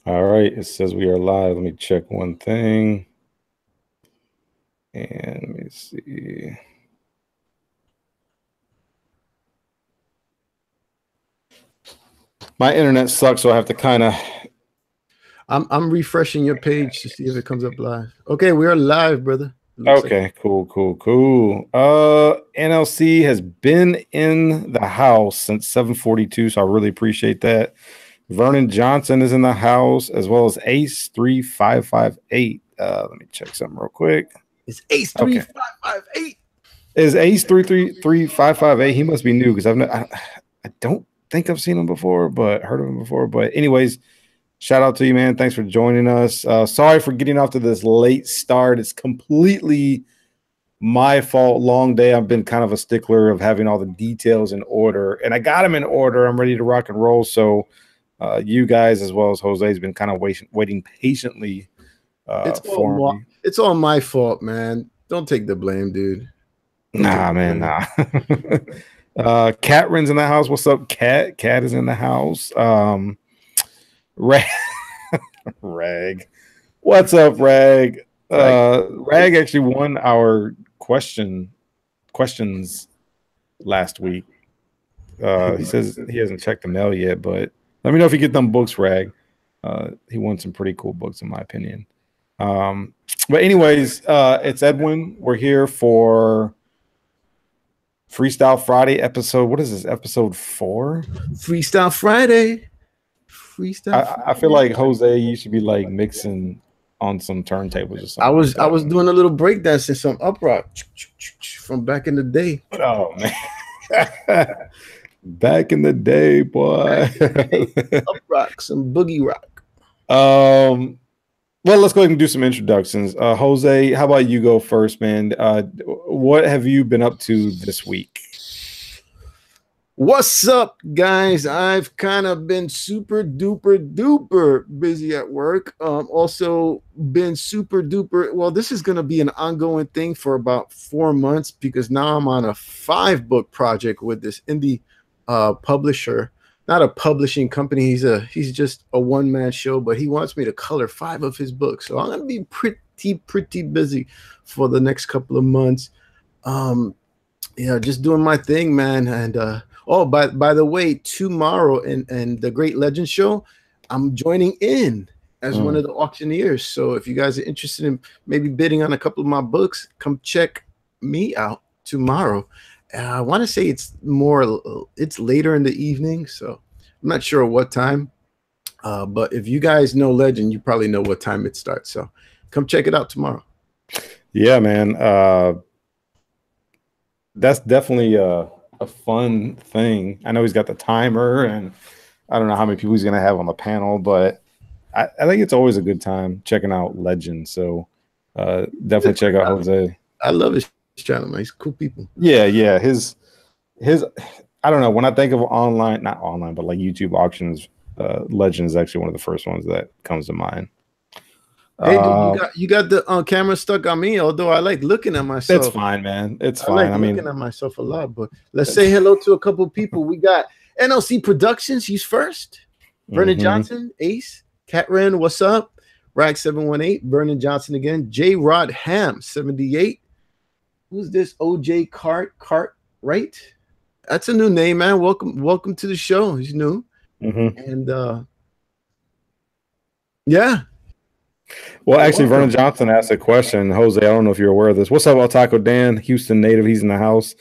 All right, it says we are live. Let me check one thing. And let me see. My internet sucks, so I have to kind of. I'm refreshing your page to see if it comes up live. Okay, we are live, brother. Okay, cool. NLC has been in the house since 7:42, so I really appreciate that. Vernon Johnson is in the house, as well as Ace 3558. Let me check something real quick. It's Ace 3558. Is Ace 333558? He must be new because I don't think I've seen him before, but heard of him before. But anyways, shout out to you, man. Thanks for joining us. Sorry for getting off to this late start. It's completely my fault. Long day. I've been kind of a stickler of having all the details in order, and I got them in order. I'm ready to rock and roll. So you guys, as well as Jose, has been kind of waiting patiently for me. It's all my fault, man. Don't take the blame, dude. Nah. Catrin's in the house. What's up, Cat? Cat is in the house. Rag. What's up, Rag? Rag actually won our questions last week. He says he hasn't checked the mail yet, but let me know if you get them books, Rag. He won some pretty cool books, in my opinion. But anyways, it's Edwin. We're here for Freestyle Friday episode. What is this? Episode 4? Freestyle Friday. I feel like Jose, you should be like mixing on some turntables or something. I was doing a little breakdance and some uprock from back in the day. Oh man. Back in the day, boy. Uprock, some boogie rock. Well, let's go ahead and do some introductions. Jose, how about you go first, man? What have you been up to this week? What's up, guys? I've kind of been super duper busy at work. Also been super duper. Well, this is going to be an ongoing thing for about 4 months because now I'm on a 5-book project with this indie publisher. Not a publishing company. He's just a one-man show, but he wants me to color 5 of his books. So I'm going to be pretty busy for the next couple of months. Just doing my thing, man. And by the way, tomorrow in the Great Legend Show, I'm joining in as one of the auctioneers. So if you guys are interested in maybe bidding on a couple of my books, come check me out tomorrow. I want to say it's later in the evening, so I'm not sure what time. But if you guys know Legend, you probably know what time it starts. So come check it out tomorrow. Yeah, man. That's definitely a fun thing. I know he's got the timer, and I don't know how many people he's going to have on the panel, but I think it's always a good time checking out Legend. So definitely check out Jose. I love his channel, man. He's cool people. Yeah. His I don't know, when I think of online, not online, but like YouTube auctions, Legend is actually one of the first ones that comes to mind. Hey, dude, you got the camera stuck on me, although I like looking at myself. It's fine, man. It's fine. I mean, looking at myself a lot, but let's say hello to a couple of people. We got NLC Productions. He's first. Vernon Johnson, Ace. Catrin, what's up? Rag 718. Vernon Johnson again. J Rod Ham 78. Who's this? OJ Cartwright. That's a new name, man. Welcome to the show. He's new. And yeah. Well, actually, Vernon Johnson asked a question. Jose, I don't know if you're aware of this. What's up, Taco Dan? Houston native. He's in the house.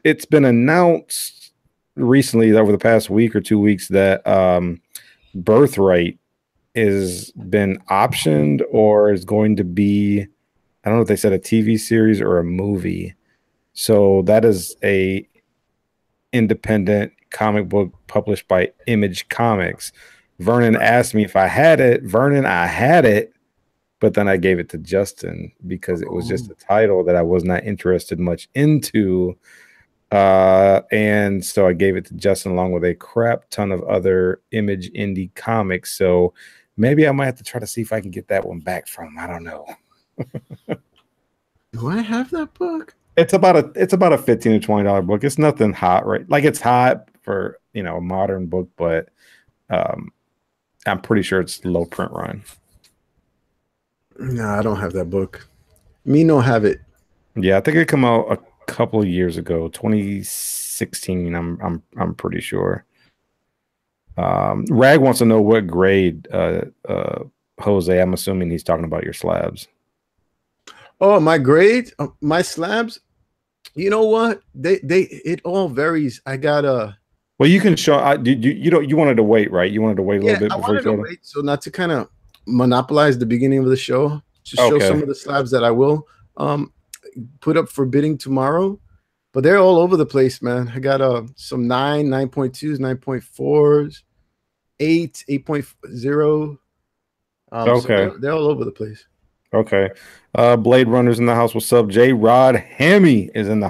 It's been announced recently, over the past week or 2 weeks, that Birthright has been optioned or is going to be, I don't know if they said a TV series or a movie. So that is a independent comic book published by Image Comics. Vernon asked me if I had it. Vernon, I had it, but then I gave it to Justin because it was just a title that I was not interested much into. And so I gave it to Justin along with a crap ton of other Image indie comics. So maybe I might have to try to see if I can get that one back from him. I don't know. Do I have that book? It's about a $15 to $20 book. It's nothing hot, right? Like, it's hot for, a modern book, but I'm pretty sure it's low print run. No, I don't have that book. Me no have it. Yeah, I think it came out a couple of years ago, 2016. I'm pretty sure. Rag wants to know what grade, Jose. I'm assuming he's talking about your slabs. Oh, my grade, my slabs. You know what? It all varies. I got a. Well, you can show. You don't. You wanted to wait, right? You wanted to wait a little bit I before you wanted to showed them. wait, so not to kind of monopolize the beginning of the show. To show Okay. some of the slabs that I will put up for bidding tomorrow. But they're all over the place, man. I got some 9.2s, 9.4s, 8, 8.0. Okay. So they're all over the place. Okay. Blade Runner's in the house. What's up? J Rod Hammy is in the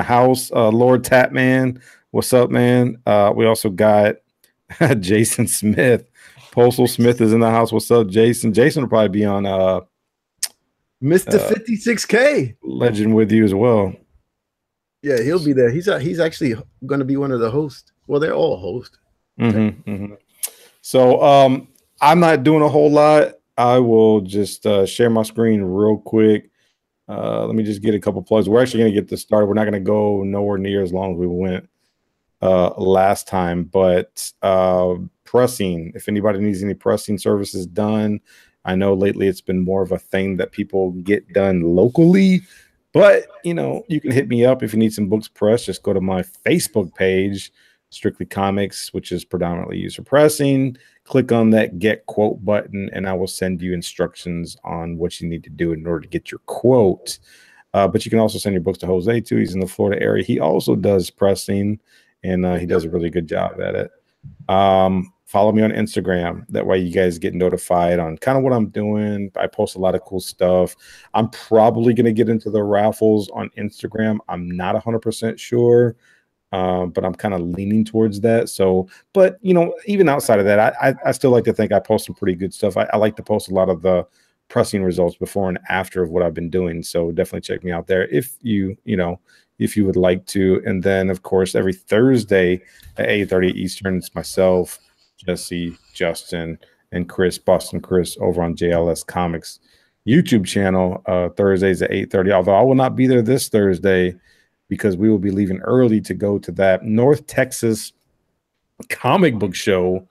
house. Lord Tapman, what's up, man? We also got Jason Smith. Postal Smith is in the house. What's up, Jason? Jason will probably be on Mr. 56K Legend with you as well. Yeah, he'll be there. He's actually going to be one of the hosts. Well, they're all hosts. So I'm not doing a whole lot. I will just share my screen real quick. Let me just get a couple plugs. We're actually going to get this started. We're not going to go nowhere near as long as we went last time, but pressing, if anybody needs any pressing services done, I know lately it's been more of a thing that people get done locally, but you can hit me up if you need some books pressed. Just go to my Facebook page, Strictly Comics, which is predominantly used for pressing. Click on that get quote button and I will send you instructions on what you need to do in order to get your quote. But you can also send your books to Jose too. He's in the Florida area. He also does pressing and he does a really good job at it. Follow me on Instagram. That way you guys get notified on kind of what I'm doing. I post a lot of cool stuff. I'm probably going to get into the raffles on Instagram. I'm not 100% sure, but I'm kind of leaning towards that. So, but even outside of that, I still like to think I post some pretty good stuff. I like to post a lot of the pressing results before and after of what I've been doing. So definitely check me out there if you would like to. And then of course, every Thursday at 8:30 Eastern, it's myself, Jesse, Justin, and Boston Chris over on JLS Comics YouTube channel, Thursdays at 8:30. Although I will not be there this Thursday because we will be leaving early to go to that North Texas comic book show,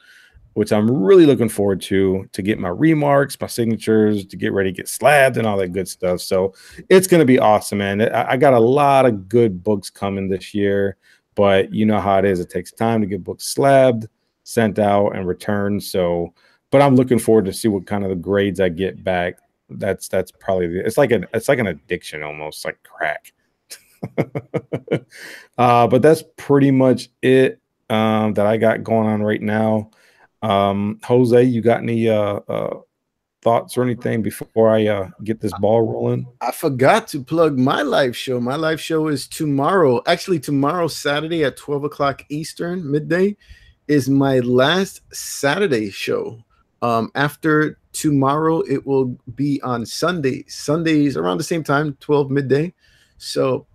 which I'm really looking forward to get my remarks, my signatures, to get ready to get slabbed and all that good stuff. So it's going to be awesome, man. I got a lot of good books coming this year, but you know how it is. It takes time to get books slabbed, sent out, and returned. So, but I'm looking forward to see what kind of the grades I get back. That's probably it's like an addiction almost, like crack. But that's pretty much it that I got going on right now. Jose, you got any thoughts or anything before I get this ball rolling? I forgot to plug my live show. My live show is tomorrow. Actually, tomorrow, Saturday at 12 o'clock Eastern, midday, is my last Saturday show. After tomorrow, it will be on Sunday. Sundays around the same time, 12 midday. So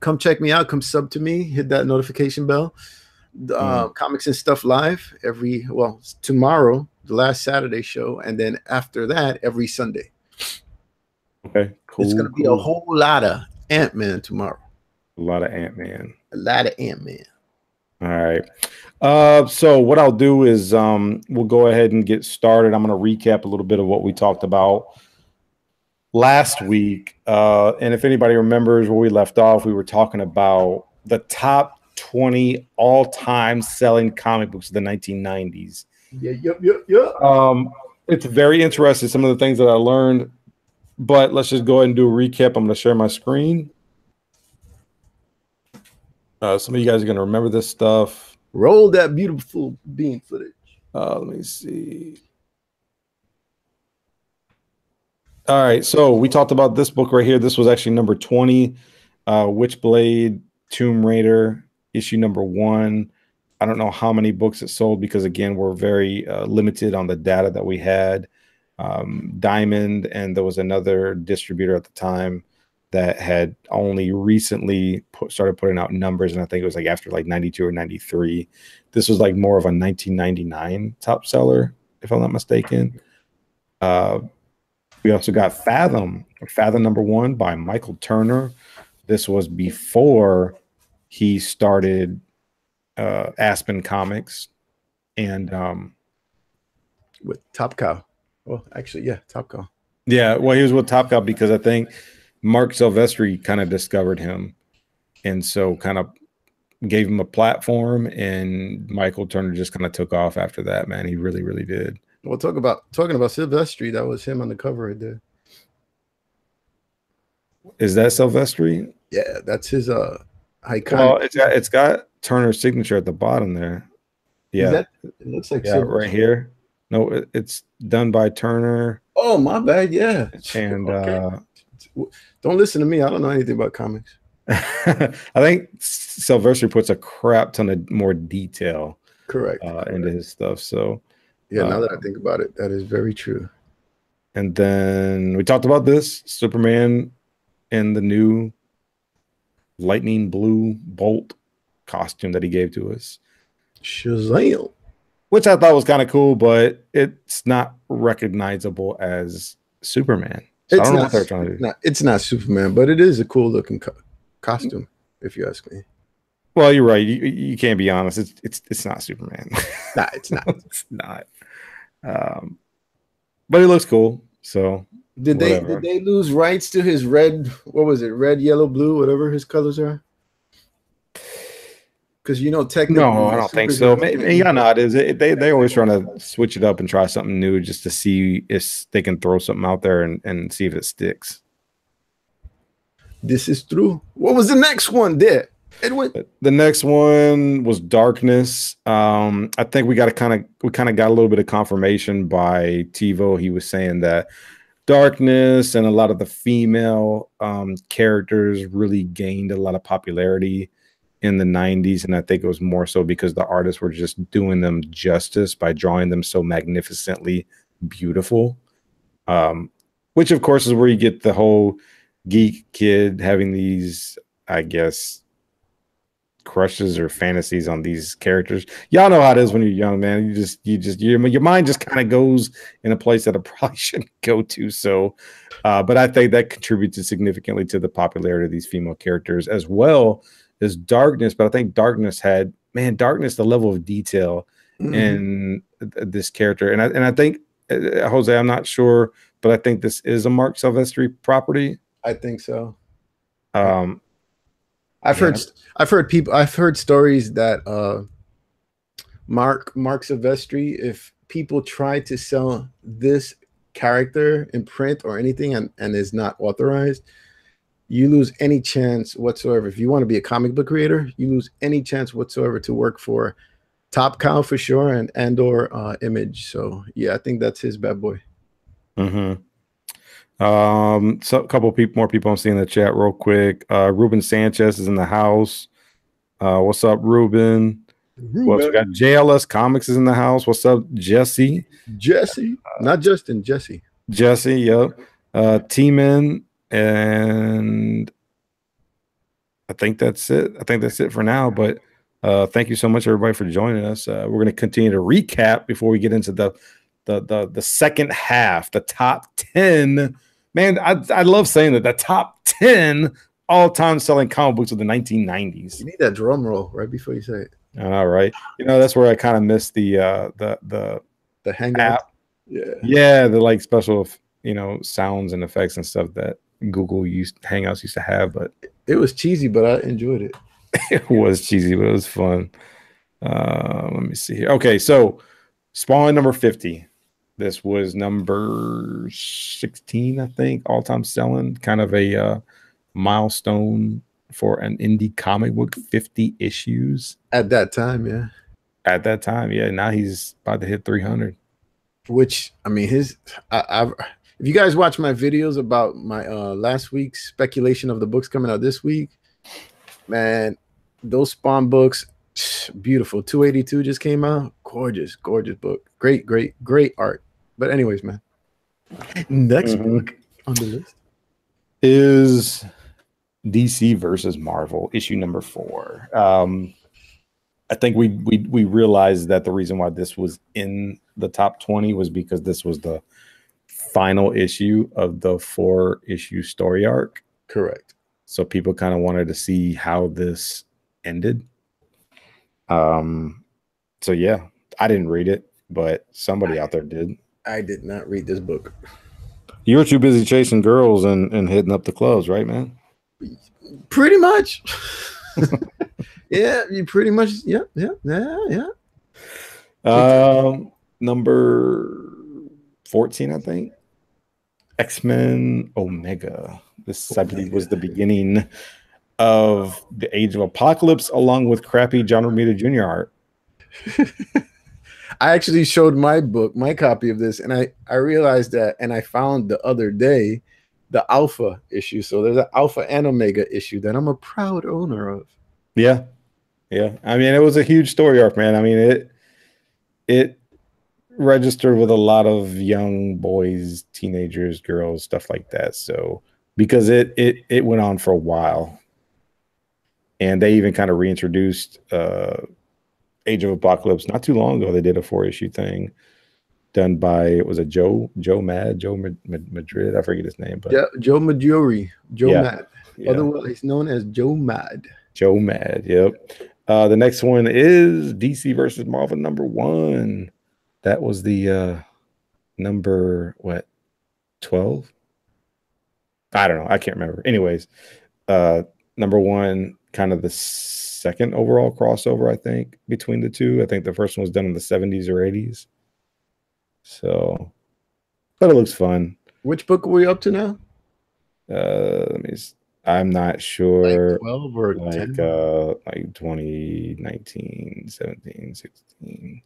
come check me out. Come sub to me. Hit that notification bell. Comics and Stuff live tomorrow, the last Saturday show, and then after that every Sunday. Okay, cool. It's gonna be a whole lot of Ant-Man tomorrow. A lot of Ant-Man. All right. So what I'll do is we'll go ahead and get started. I'm going to recap a little bit of what we talked about last week. And if anybody remembers where we left off, we were talking about the top 20 all-time selling comic books of the 1990s. It's very interesting, some of the things that I learned, but let's just go ahead and do a recap. I'm going to share my screen. Some of you guys are going to remember this stuff. Roll that beautiful bean footage. Let me see. All right, so we talked about this book right here. This was actually number 20, Witchblade, Tomb Raider, issue number 1. I don't know how many books it sold because, again, we're very limited on the data that we had. Diamond, and there was another distributor at the time. that had only recently started putting out numbers, and I think it was like after like 92 or 93. This was like more of a 1999 top seller, if I'm not mistaken. We also got Fathom #1 by Michael Turner. This was before he started Aspen Comics, and with Top Cow. Well, actually, yeah, Top Cow. Yeah, well, he was with Top Cow because I think Mark Silvestri kind of discovered him, and so kind of gave him a platform, and Michael Turner just kind of took off after that. Man, he really, really did. Well, talking about Silvestri, that was him on the cover right there. Is that Silvestri? Yeah, that's his iconic. Well, it's got Turner's signature at the bottom there. Yeah, it looks like Silvestri right here. No, it's done by Turner. Oh, my bad. Yeah, and don't listen to me. I don't know anything about comics. I think Silvestri puts a crap ton of more detail, correct, into his stuff. So yeah, now that I think about it, that is very true. And then we talked about this Superman in the new lightning blue bolt costume that he gave to us. Shazam. Which I thought was kind of cool, but it's not recognizable as Superman. So I don't know what they're trying to do. It's not Superman, but it is a cool looking costume, if you ask me. Well, you're right. You can't be honest. It's not Superman. Nah, it's not. It's not. But it looks cool. So did they lose rights to his red? What was it? Red, yellow, blue, whatever his colors are. Because technically, no, I don't think so. Maybe not. Is it? They always trying to switch it up and try something new just to see if they can throw something out there and see if it sticks. This is true. What was the next one there, Edwin? The next one was Darkness. I think we kind of got a little bit of confirmation by TiVo. He was saying that Darkness and a lot of the female characters really gained a lot of popularity in the 90s, and I think it was more so because the artists were just doing them justice by drawing them so magnificently beautiful, which of course is where you get the whole geek kid having these, I guess, crushes or fantasies on these characters. Y'all know how it is when you're young, man. Your mind just kind of goes in a place that it probably shouldn't go to. So but I think that contributed significantly to the popularity of these female characters, as well as Darkness. But I think Darkness, the level of detail in this character, and I think Jose, I'm not sure, but I think this is a Mark Silvestri property. I think so. I've heard stories that Mark Silvestri, if people try to sell this character in print or anything and is not authorized, you lose any chance whatsoever. If you want to be a comic book creator, you lose any chance whatsoever to work for Top Cow for sure and or Image. So yeah, I think that's his bad boy. So a couple more people I'm seeing in the chat real quick. Ruben Sanchez is in the house. What's up, Ruben? We got JLS Comics is in the house. What's up, Jesse? Not Justin, Jesse. Jesse, yep. T-Man, and I think that's it. I think that's it for now. But thank you so much, everybody, for joining us. We're going to continue to recap before we get into the second half, the top 10. Man, I love saying that, the top 10 all-time selling comic books of the 1990s. You need that drum roll right before you say it. All right. That's where I kind of missed the Hangout app. Yeah, the like special sounds and effects and stuff that Google Hangouts used to have, but it was cheesy, but I enjoyed it. It was cheesy, but it was fun. Let me see here. Okay, so Spawn number 50. This was number 16, I think, all-time selling. Kind of a milestone for an indie comic book, 50 issues. At that time, yeah. At that time, yeah. Now he's about to hit 300. Which, I mean, if you guys watch my videos about my last week's speculation of the books coming out this week, man, those Spawn books, beautiful. 282 just came out. Gorgeous book. Great art. But anyways, man, next book on the list is DC versus Marvel, issue number 4. I think we realized that the reason why this was in the top 20 was because this was the final issue of the 4-issue story arc. Correct. So people kind of wanted to see how this ended. So yeah, I didn't read it, but somebody out there did. I did not read this book. You were too busy chasing girls and hitting up the clubs, right, man? Pretty much. Yeah, you pretty much. Yeah. Number 14, I think. X-Men Omega. This, I believe, was the beginning of the Age of Apocalypse, along with crappy John Romita Jr. art. I actually showed my copy of this, and I realized that, and I found the other day the Alpha issue. So there's an Alpha and Omega issue that I'm a proud owner of. Yeah. I mean, it was a huge story arc, man. I mean, it registered with a lot of young boys, teenagers, girls, stuff like that. So because it went on for a while, and they even kind of reintroduced Age of Apocalypse not too long ago. They did a 4-issue thing done by, was it Joe Madrid? I forget his name, but yeah, Joe Maggiore, Mad, yeah. Otherwise known as Joe Mad. Joe Mad, yep. The next one is DC versus Marvel number 1. That was the number 12? I don't know. I can't remember. Anyways, number 1, kind of the second overall crossover, I think, between the two. I think the first one was done in the 70s or 80s. So, but it looks fun. Which book are we up to now? I'm not sure. Like 12 or like 10? Like 2019, 17, 16.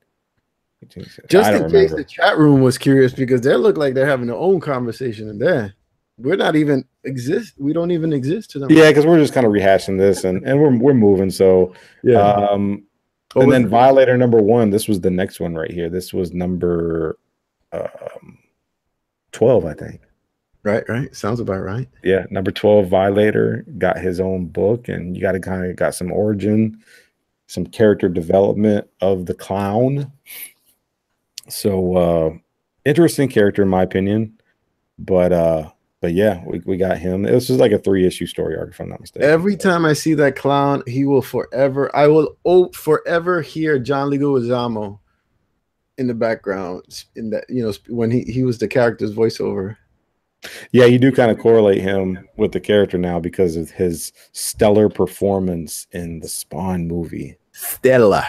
Just in case the chat room was curious, because they look like they're having their own conversation in there. We're not even exist. We don't even exist to them. Yeah, because we're just kind of rehashing this and we're moving. So yeah. And then Violator number 1. This was the next one right here. This was number 12, I think. Right. Sounds about right. Yeah, number 12, Violator got his own book, and you got to kind of got some origin, some character development of the clown. So interesting character in my opinion, but yeah, we got him. This was like a 3-issue story arc, if I'm not mistaken. Every time I see that clown, I will forever hear John Leguizamo in the background, in that, when he was the character's voiceover. Yeah, you do kind of correlate him with the character now because of his stellar performance in the Spawn movie. Stella.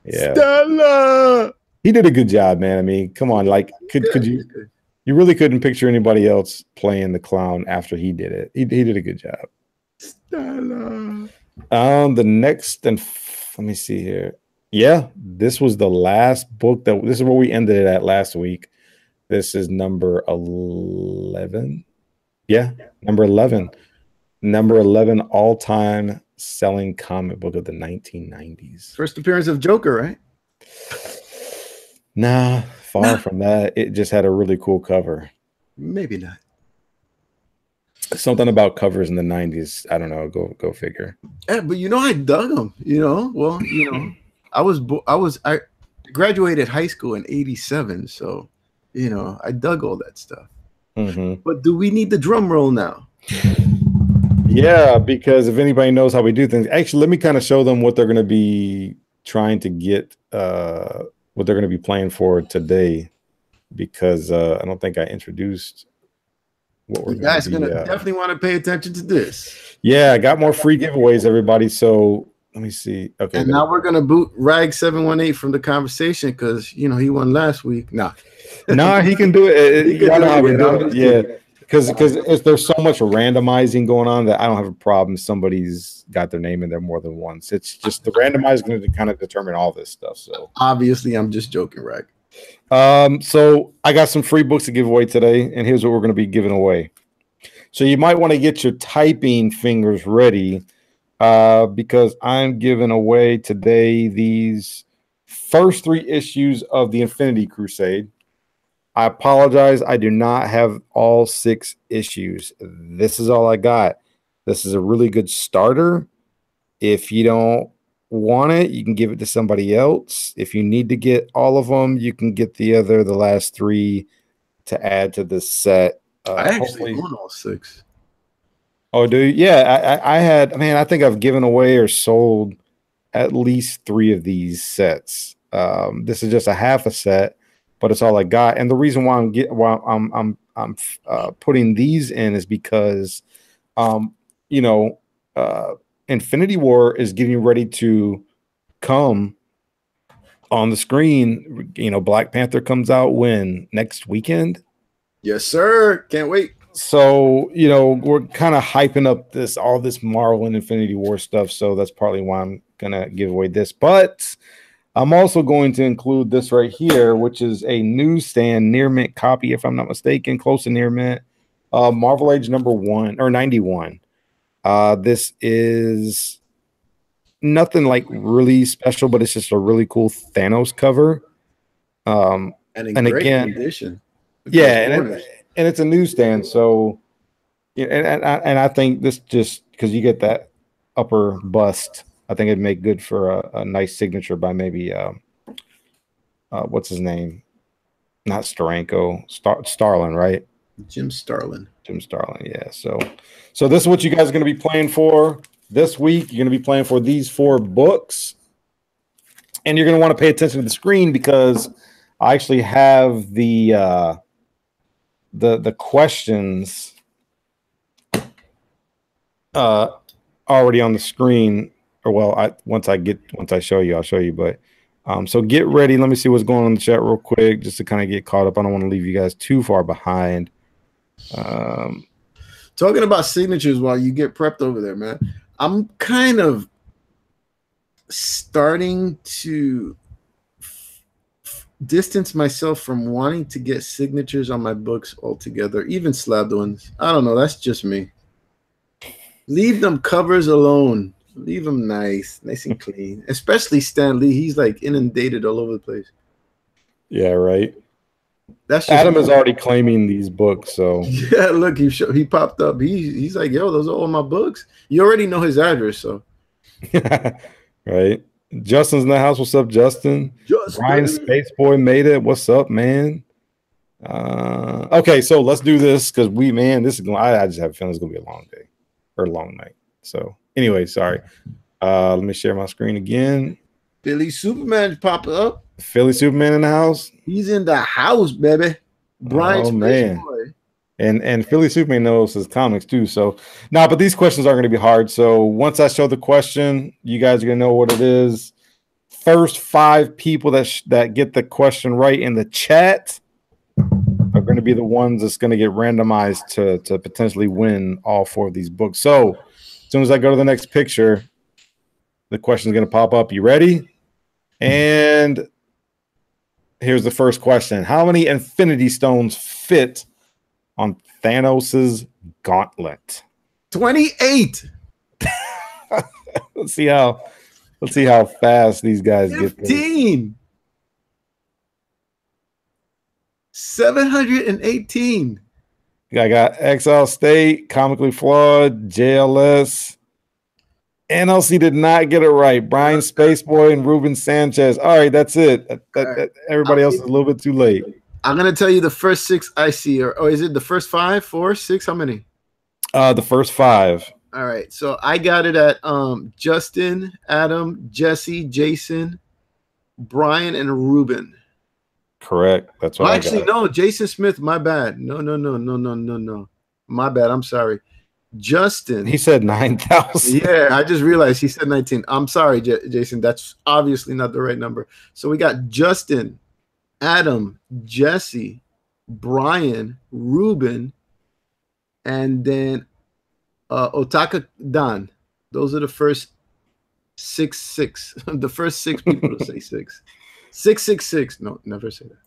He did a good job, man. I mean, come on, like could you really couldn't picture anybody else playing the clown after he did it. He did a good job. Stella. The next, and let me see here. Yeah, this was the last book this is where we ended it at last week. This is number 11. Yeah, number 11. Number 11 all-time selling comic book of the 1990s. First appearance of Joker, right? Nah, far from that. It just had a really cool cover. Maybe not. Something about covers in the 90s. I don't know. Go figure. Yeah, but I dug them. Well, I graduated high school in '87, so I dug all that stuff. Mm-hmm. But do we need the drum roll now? Yeah, because if anybody knows how we do things, actually, let me kind of show them what they're going to be trying to get, what they're going to be playing for today, because I don't think I introduced what we're guys going to definitely want to pay attention to this. Yeah, I got more free giveaways, everybody. So let me see. Okay, and now we're going to boot Rag 718 from the conversation because he won last week. Nah, he can do it. Yeah, because there's so much randomizing going on that I don't have a problem. Somebody's got their name in there more than once. It's just the randomizer is going to kind of determine all this stuff. So obviously, I'm just joking, Rag. So I got some free books to give away today, and here's what we're going to be giving away. So you might want to get your typing fingers ready, because I'm giving away today these first 3 issues of the Infinity Crusade. I apologize. I do not have all 6 issues. This is all I got. This is a really good starter. If you don't want it, you can give it to somebody else. If you need to get all of them, you can get the last 3 to add to this set. I actually Hopefully own all 6. Oh, dude, yeah, I had, man, I think I've given away or sold at least 3 of these sets. This is just a half a set, but it's all I got. And the reason why I'm putting these in is because, you know, Infinity War is getting ready to come on the screen. You know, Black Panther comes out when next weekend. Yes, sir. Can't wait. So, you know, we're kind of hyping up all this Marvel and Infinity War stuff. So that's partly why I'm gonna give away this. But I'm also going to include this right here, which is a newsstand near mint copy, if I'm not mistaken, close to near mint. Marvel Age #1 or 91. This is nothing like really special, but it's just a really cool Thanos cover. And great again, condition. Yeah, and it's a newsstand, so yeah, and I think this just because you get that upper bust, I think it'd make good for a nice signature by maybe what's his name? Not Steranko, Starlin, right? Jim Starlin. Jim Starlin, yeah. So this is what you guys are going to be playing for this week. You're going to be playing for these 4 books, and you're going to want to pay attention to the screen because I actually have the questions already on the screen, or well, once I show you, I'll show you. But so get ready. Let me see what's going on in the chat real quick, just to kind of get caught up. I don't want to leave you guys too far behind. Talking about signatures while you get prepped over there, man. I'm kind of starting to distance myself from wanting to get signatures on my books altogether, even slabbed ones. I don't know. That's just me. Leave them covers alone. Leave them nice and clean. Especially Stan Lee. He's like inundated all over the place. Yeah, right. That's just Adam is already claiming these books. So yeah, look, he popped up. He's like, yo, those are all my books. You already know his address, so right. Justin's in the house. What's up, Justin? Brian Spaceboy made it. What's up, man? Okay, so let's do this because this is going. I just have a feeling it's gonna be a long day or a long night. So anyway, sorry. Let me share my screen again. Philly Superman popped up. Philly Superman in the house. He's in the house, baby. Brian man. And Philly Superman knows his comics too. So but these questions aren't going to be hard. So once I show the question, you guys are going to know what it is. First 5 people that get the question right in the chat are going to be the ones that's going to get randomized to potentially win all 4 of these books. So as soon as I go to the next picture, the question is going to pop up. You ready? And here's the first question. How many Infinity Stones fit on Thanos's gauntlet? 28. Let's see how fast these guys 15. get. 718. I got Exile State, Comically Flawed, JLS. NLC did not get it right. Brian Spaceboy and Ruben Sanchez. All right, that's it. Everybody else is a little bit too late. I'm gonna tell you the first 6 I see, or is it the first 5, 4, 6? How many? The first 5. All right, so I got it at Justin, Adam, Jesse, Jason, Brian, and Ruben. Correct. That's what actually, no, Jason Smith. My bad. No. My bad. I'm sorry. Justin. He said 9,000. Yeah, I just realized he said 19. I'm sorry, Jason. That's obviously not the right number. So we got Justin, Adam, Jesse, Brian, Ruben, and then Otaka Dan. Those are the first 6. The first 6 people to say 6. 666. No, never say that.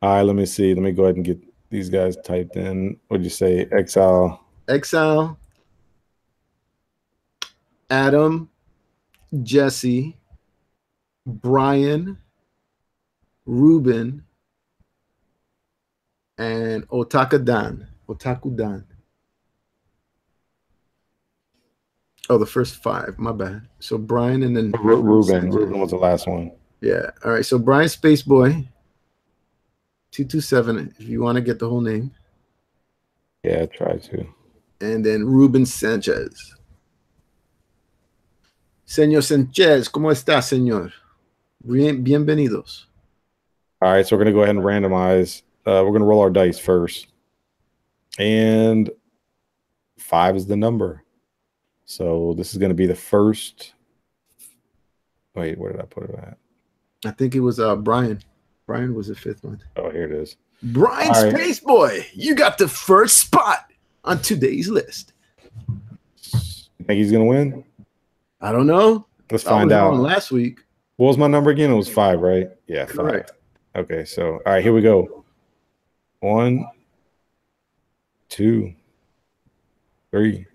All right, let me see. Let me go ahead and get these guys typed in. What'd you say? Exile, Adam, Jesse, Brian, Ruben, and Otaku Dan. Oh, the first 5. My bad. So Brian and then Ruben. Ruben was the last one. Yeah. All right. So Brian Spaceboy 227. If you want to get the whole name. Yeah, try to. And then Ruben Sanchez. Señor Sanchez, ¿cómo está, señor? Bienvenidos. All right, so we're going to go ahead and randomize. We're going to roll our dice first. And 5 is the number. So this is going to be the first. Wait, where did I put it at? I think it was Brian. Brian was the 5th one. Oh, here it is. Brian Spaceboy, you got the first spot on today's list. You think he's going to win? I don't know. Let's find out. Last week. What was my number again? It was 5, right? Yeah, 5. Correct. Okay, so all right, here we go. 1, 2, 3,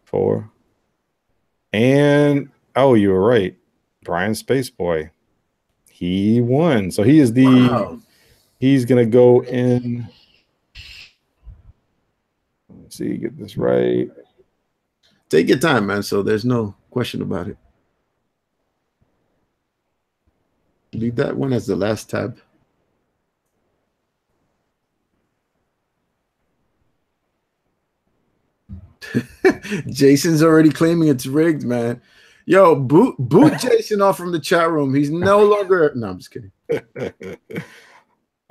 4. And oh, you were right. Brian Spaceboy. He won. So he is the he's gonna go in. Let's see, get this right. Take your time, man. So there's no question about it. Leave that one as the last tab. Jason's already claiming it's rigged, man. Yo, boot Jason off from the chat room. He's no longer. No, I'm just kidding.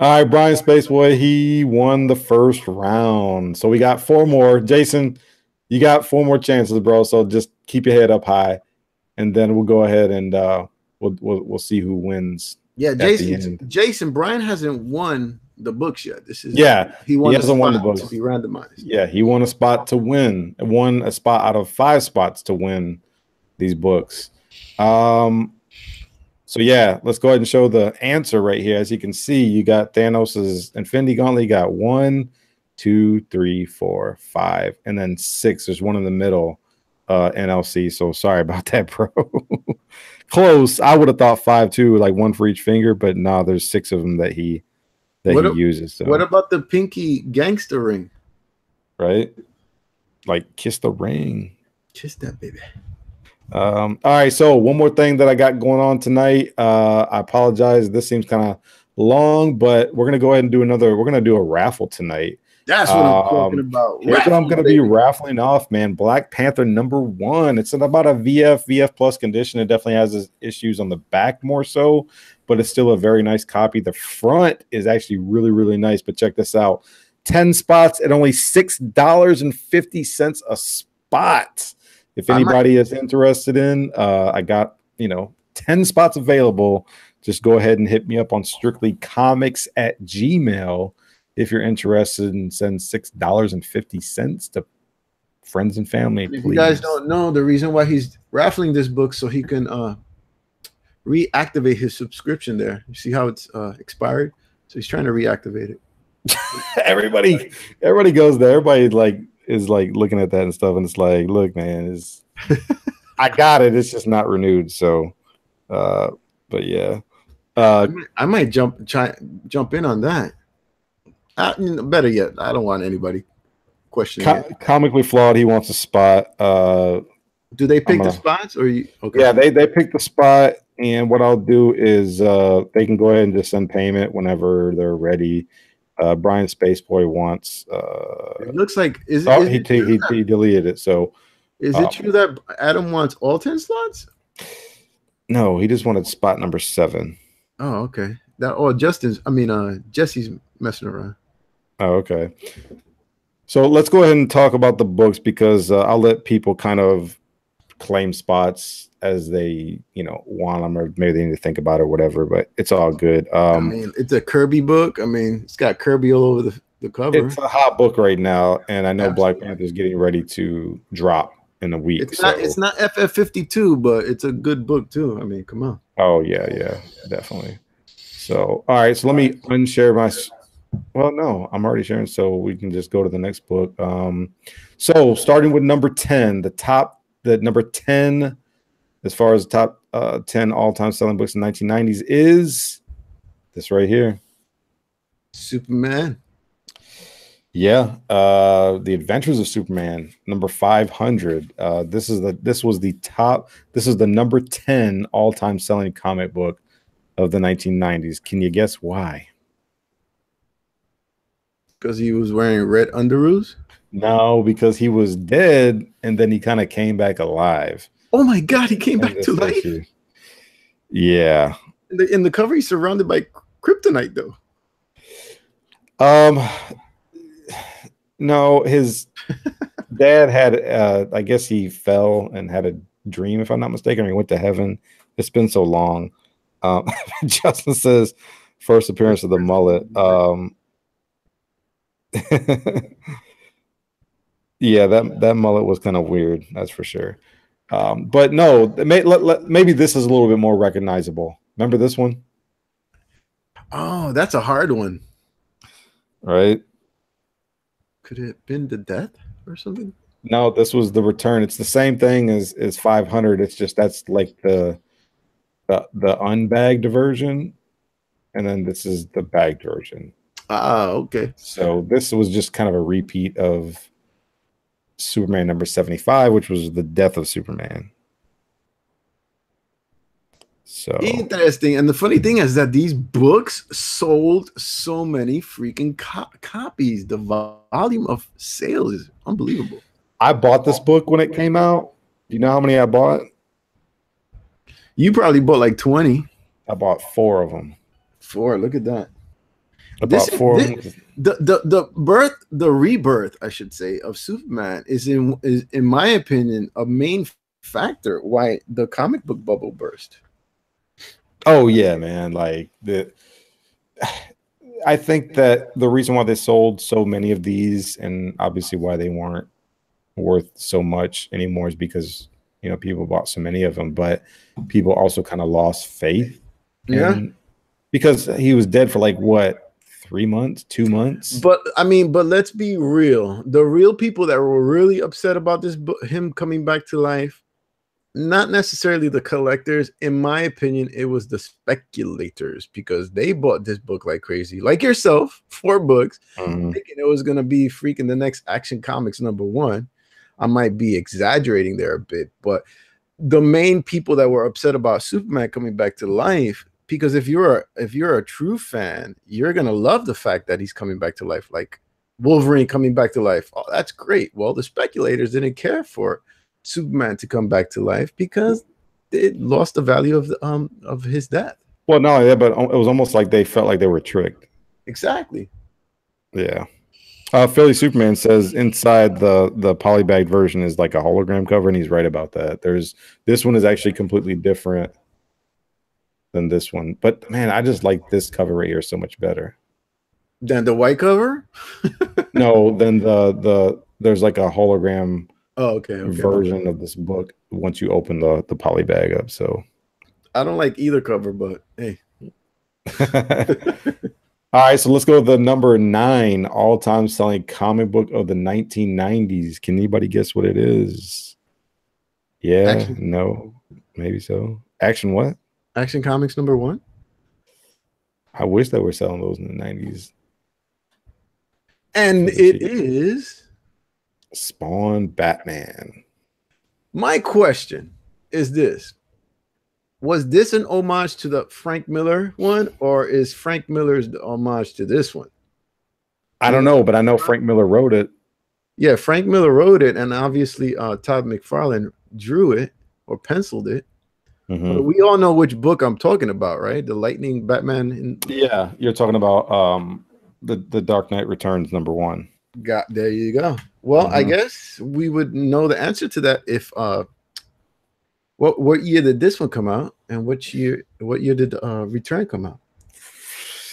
All right, Brian Spaceboy, he won the first round. So we got 4 more. Jason, you got 4 more chances, bro. So just keep your head up high, and then we'll go ahead and we'll see who wins. Yeah, Jason. Brian hasn't won the books yet. This is he hasn't won the books to be randomized. Yeah, he won a spot to win. Won a spot out of 5 spots to win these books. So yeah, let's go ahead and show the answer right here. As you can see, you got Thanos's Infinity Gauntlet. You got 1, 2, 3, 4, 5, and then 6. There's one in the middle, NLC. So sorry about that, bro. Close. I would have thought 5 too, like 1 for each finger, but no, there's 6 of them that he uses. So. What about the pinky gangster ring? Right? Like kiss the ring. Kiss that baby. All right, so one more thing that I got going on tonight. I apologize. This seems kind of long, but we're gonna go ahead and do another. We're gonna do a raffle tonight. That's what I'm talking about. Here's what I'm gonna be raffling off, man. Black Panther #1. It's about a VF plus condition. It definitely has its issues on the back more so, but it's still a very nice copy. The front is actually really, really nice. But check this out: 10 spots at only $6.50 a spot. If anybody is interested in, I got 10 spots available. Just go ahead and hit me up on strictlycomics@gmail.com if you're interested, and send $6.50 to friends and family. If you guys don't know, the reason why he's raffling this book so he can reactivate his subscription there. You see how it's expired? So he's trying to reactivate it. everybody goes there. Everybody is looking at that and stuff, and it's like, look, man, I got it. It's just not renewed. So, but yeah, I might jump in on that. Better yet, I don't want anybody questioning it. Comically Flawed, he wants a spot. Do they pick the spots, or you? Okay. Yeah, they pick the spot, and what I'll do is they can go ahead and just send payment whenever they're ready. Brian Spaceboy wants. It looks like he deleted it. So is it true that Adam wants all 10 slots? No, he just wanted spot number 7. Oh, okay. Jesse's messing around. Oh, okay. So let's go ahead and talk about the books, because I'll let people kind of claim spots as they want them, or maybe they need to think about it or whatever, but it's all good. It's a Kirby book. It's got Kirby all over the cover. It's a hot book right now, and I know Black Panther is getting ready to drop in a week. It's not FF52, but it's a good book too. Come on. Oh yeah, definitely. So all right, so let me unshare my. Well, no, I'm already sharing, so we can just go to the next book. So starting with number 10, the number 10 as far as the top 10 all-time selling books in 1990s is this right here. Superman. Yeah, The Adventures of Superman, number 500. This was the top. This is the number 10 all-time selling comic book of the 1990s. Can you guess why? Because he was wearing red underoos. No, because he was dead and then he kind of came back alive Oh my God, he came in back to this life. issue. Yeah. In the cover, he's surrounded by kryptonite, though. Um, no, his dad had I guess he fell and had a dream, if I'm not mistaken, or he went to heaven. It's been so long. Justin says first appearance of the mullet. Yeah, that mullet was kind of weird, that's for sure. But no, maybe this is a little bit more recognizable. Remember this one? Oh, that's a hard one. Right? Could it have been the death or something? No, this was the return. It's the same thing as 500. It's just that's like the unbagged version, and then this is the bagged version. Ah, okay. So this was just kind of a repeat of Superman number 75, which was the death of Superman. So interesting. And the funny thing is that these books sold so many freaking copies. The volume of sales is unbelievable. I bought this book when it came out. Do you know how many I bought? You probably bought like 20. I bought 4 of them. 4. Look at that. I bought 4 of them. The rebirth, I should say, of Superman is in my opinion a main factor why the comic book bubble burst. Oh yeah, man. I think that the reason why they sold so many of these, and obviously why they weren't worth so much anymore, is because people bought so many of them, but people also kind of lost faith. Yeah, because he was dead for like what, 3 months, 2 months. But I mean, but let's be real. The real people that were really upset about this book, him coming back to life, not necessarily the collectors. In my opinion, it was the speculators, because they bought this book like crazy, like yourself, 4 books, thinking it was going to be freaking the next Action Comics #1. I might be exaggerating there a bit, but the main people that were upset about Superman coming back to life, because if you're a true fan, you're going to love the fact that he's coming back to life, like Wolverine coming back to life. Oh, that's great. Well, the speculators didn't care for Superman to come back to life because it lost the value of his death. Well, no, yeah, but it was almost like they felt like they were tricked. Exactly. Yeah. Philly Superman says inside the polybagged version is like a hologram cover, and he's right about that. This one is actually completely different than this one, but man, I just like this cover right here so much better than the white cover. No, then there's like a hologram. Oh, okay. Version of this book once you open the poly bag up. So I don't like either cover, but hey. All right, so let's go to the number 9 all-time selling comic book of the 1990s. Can anybody guess what it is? Yeah, Action. No, maybe so. Action what? Action Comics #1. I wish they were selling those in the 90s. And it is Spawn Batman. My question is this: was this an homage to the Frank Miller one, or is Frank Miller's the homage to this one? I don't know, but I know Frank Miller wrote it. Yeah, Frank Miller wrote it, and obviously Todd McFarlane drew it or penciled it. But we all know which book I'm talking about, right? The Lightning Batman. Yeah, you're talking about the Dark Knight Returns #1. There you go. Well, I guess we would know the answer to that if what year did this one come out, and what year did Return come out?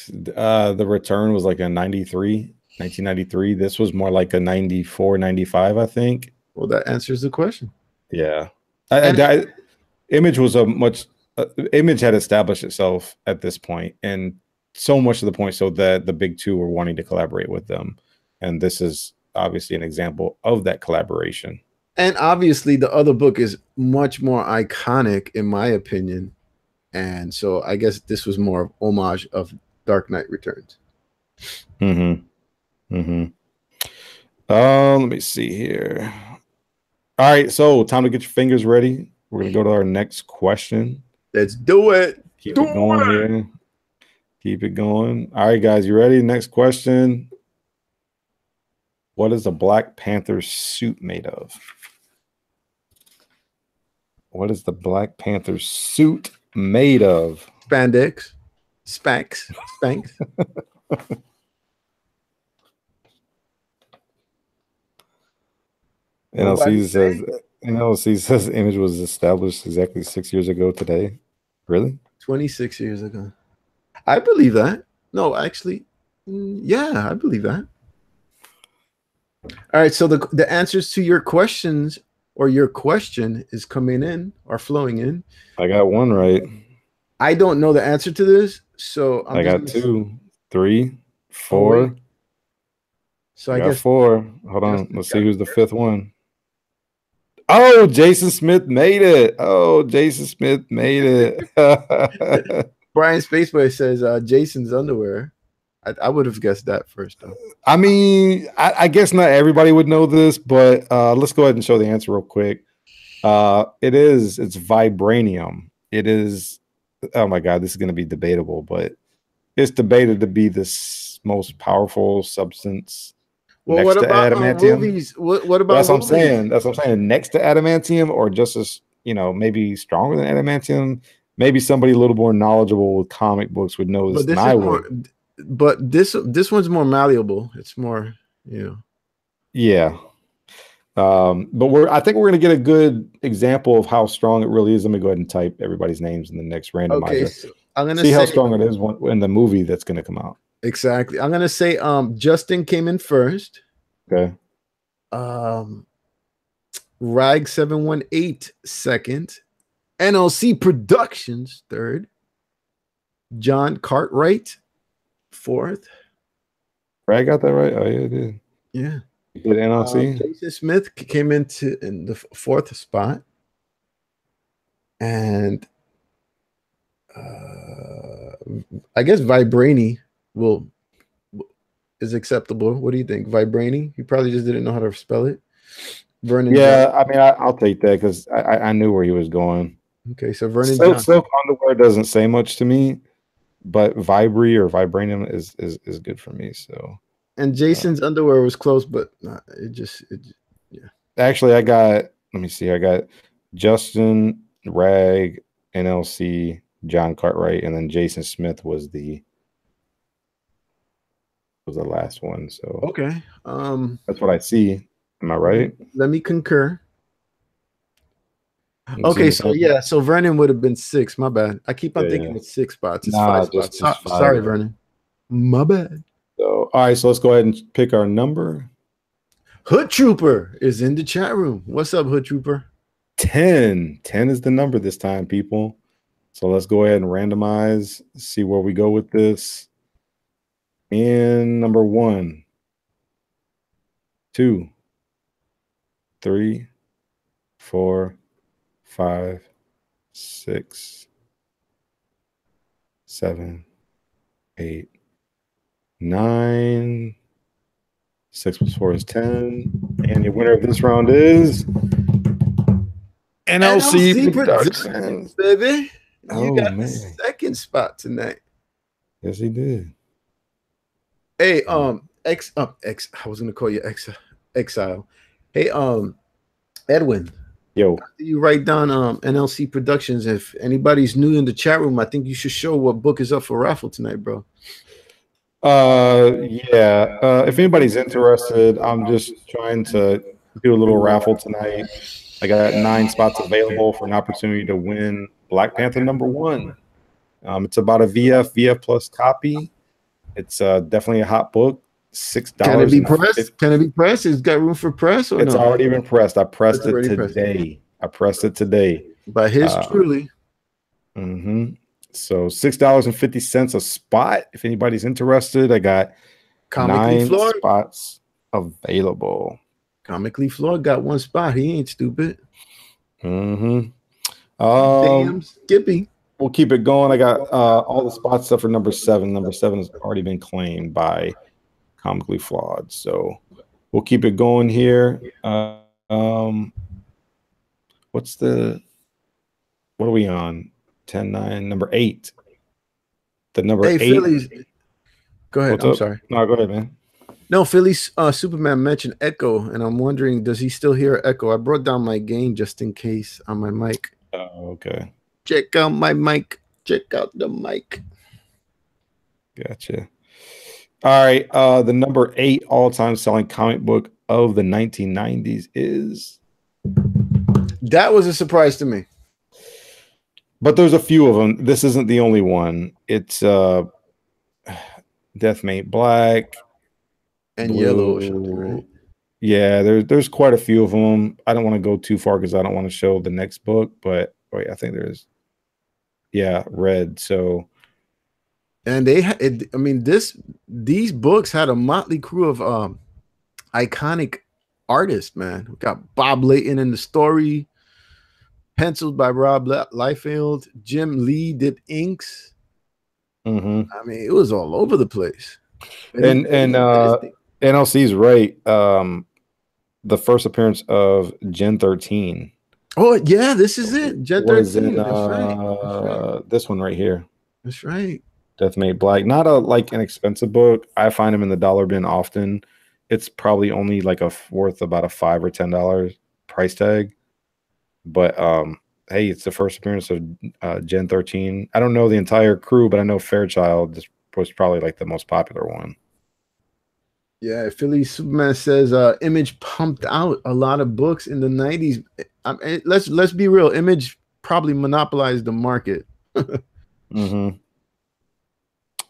The Return was like a 1993. This was more like a 94, 95, I think. Well, that answers the question. Yeah. Image was Image had established itself at this point, and so much of the point so that the big two were wanting to collaborate with them. And this is obviously an example of that collaboration. And obviously the other book is much more iconic in my opinion. And so I guess this was more homage of Dark Knight Returns. Let me see here. All right, so time to get your fingers ready. We're gonna go to our next question. Let's do it. Keep it going here. Keep it going. All right, guys, you ready? Next question. What is a Black Panther suit made of? What is the Black Panther suit made of? Spandex. Spanx. NLC says the image was established exactly 6 years ago today. Really? 26 years ago. I believe that. No, actually, yeah, I believe that. All right, so the answers to your questions or your question is coming in or flowing in. I got one right. I don't know the answer to this, so I got 2, 3, 4. Oh, so I guess 4. Hold on. Let's see who's the 5th one. Oh, Jason Smith made it. Oh, Jason Smith made it. Brian Spaceboy says Jason's underwear. I would have guessed that first, though. I mean, I guess not everybody would know this, but let's go ahead and show the answer real quick. It's vibranium. It is, oh my God, this is going to be debatable, but it's debated to be the most powerful substance. Well, next what about adamantium. Movies? What about that's what I'm saying. That's what I'm saying. Next to adamantium, or just as, maybe stronger than adamantium. Maybe somebody a little more knowledgeable with comic books would know this than I would. But this one's more malleable. It's more, Yeah. But I think we're gonna get a good example of how strong it really is. Let me go ahead and type everybody's names in the next randomizer. Okay, so I'm gonna see how strong it is in the movie that's gonna come out. Exactly. I'm gonna say Justin came in first. Okay. Rag 718 second. NLC Productions third. John Cartwright fourth. Rag got that right? Oh yeah, it did. Yeah. Did NLC? Jason Smith came in the 4th spot. And I guess Vibrani is acceptable. What do you think? Vibrani? You probably just didn't know how to spell it. Vernon. Yeah, John. I mean, I'll take that because I knew where he was going. Okay, so Vernon. Silk underwear doesn't say much to me, but Vibri or Vibranium is good for me. So. And Jason's underwear was close, but yeah. Actually, let me see. I got Justin, Rag, NLC, John Cartwright, and then Jason Smith was the last one. So okay, that's what I see. Am I right? Let me concur. Okay, so Vernon would have been 6. My bad. I keep on thinking it's 6 spots. It's 5 spots. Just 5. Sorry, Vernon. My bad. So all right, so let's go ahead and pick our number. Hood Trooper is in the chat room. What's up, Hood Trooper? 10. 10 is the number this time, people. So let's go ahead and randomize, see where we go with this. And number 1, 2, 3, 4, 5, 6, 7, 8, 9. 6 plus 4 is 10. And the winner of this round is NLC Productions, baby. You got the 2nd spot tonight. Yes, he did. Hey, I was gonna call you Exile. Hey, Edwin. Yo. You write down NLC Productions. If anybody's new in the chat room, I think you should show what book is up for raffle tonight, bro. If anybody's interested, I'm just trying to do a little raffle tonight. I got 9 spots available for an opportunity to win Black Panther #1. It's about a VF plus copy. It's definitely a hot book. $6. Can it be pressed? Can it be pressed? It's got room for press, or it's already been pressed. I pressed it today. I pressed it today. By his truly. Mm-hmm. So $6.50 a spot. If anybody's interested, I got 9 spots available. Comically Flawed got 1 spot. He ain't stupid. Mm-hmm. Damn Skippy. We'll keep it going. I got all the spots except for number 7. Number 7 has already been claimed by Comically Flawed. So we'll keep it going here. What are we on? 10-9, number 8. The number 8. Phillies. Go ahead. What's I'm up? sorry. No, go ahead, man. No, Philly's Superman mentioned echo, and I'm wondering, does he still hear echo? I brought down my gain just in case on my mic. Oh, okay. Check out my mic. Check out the mic. Gotcha. All right. The number 8 all-time selling comic book of the 1990s is. That was a surprise to me. But there's a few of them. This isn't the only one. It's Death Made Black and Blue. Yellow or something, right? Yeah, there's quite a few of them. I don't want to go too far because I don't want to show the next book, but wait, I think there's Red. So, and these books had a motley crew of iconic artists. Man, we got Bob Layton in the story, penciled by Rob Liefeld. Jim Lee did inks. Mm-hmm. I mean, it was all over the place. And NLC's right. The first appearance of Gen 13. Oh yeah, this is it. Gen 13. That's right. This one right here. That's right. Death Made Black. Not an expensive book. I find them in the dollar bin often. It's probably only worth about a $5 or $10 price tag. But hey, it's the first appearance of Gen 13. I don't know the entire crew, but I know Fairchild was probably the most popular one. Yeah, Philly Superman says Image pumped out a lot of books in the 90s. Let's be real. Image probably monopolized the market. Mm-hmm.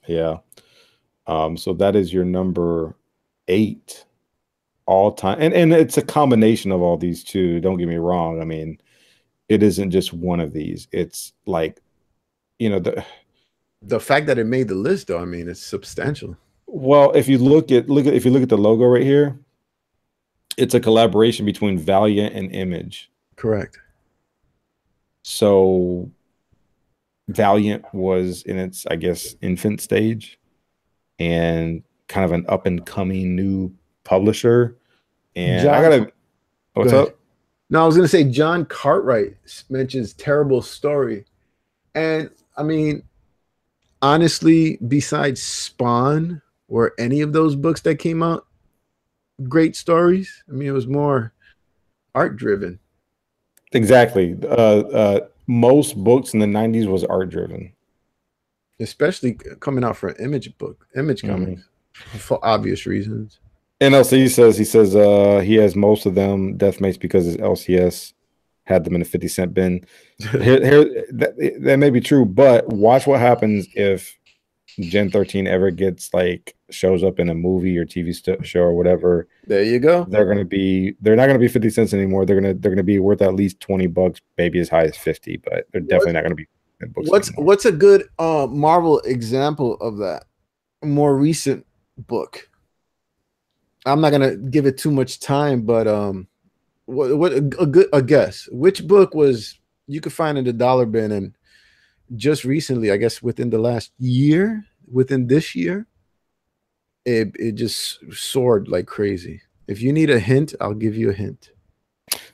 Yeah. So that is your number 8 all time. And it's a combination of all these too. Don't get me wrong. I mean, it isn't just one of these. It's the fact that it made the list, though, I mean, it's substantial. Well, if you look at the logo right here, it's a collaboration between Valiant and Image. Correct. So Valiant was in its, I guess, infant stage and kind of an up and coming new publisher. And what's up? No, I was gonna say John Cartwright mentions Terrible Story. And I mean, honestly, besides Spawn or any of those books that came out, great stories. I mean, it was more art driven. Exactly. Most books in the 90s was art driven, especially coming out for an Image Comics, for obvious reasons. NLC says he has most of them Deathmates because his LCS had them in a 50-cent bin. That may be true, but watch what happens if Gen 13 ever gets shows up in a movie or TV show or whatever. There you go. They're not going to be 50 cents anymore. They're going to be worth at least $20, maybe as high as 50, but they're definitely not going to be books. What's a good Marvel example of that? A more recent book. I'm not going to give it too much time, but what a guess. Which book was you could find in the dollar bin and just recently, I guess within the last year, within this year, it just soared like crazy. If you need a hint, I'll give you a hint.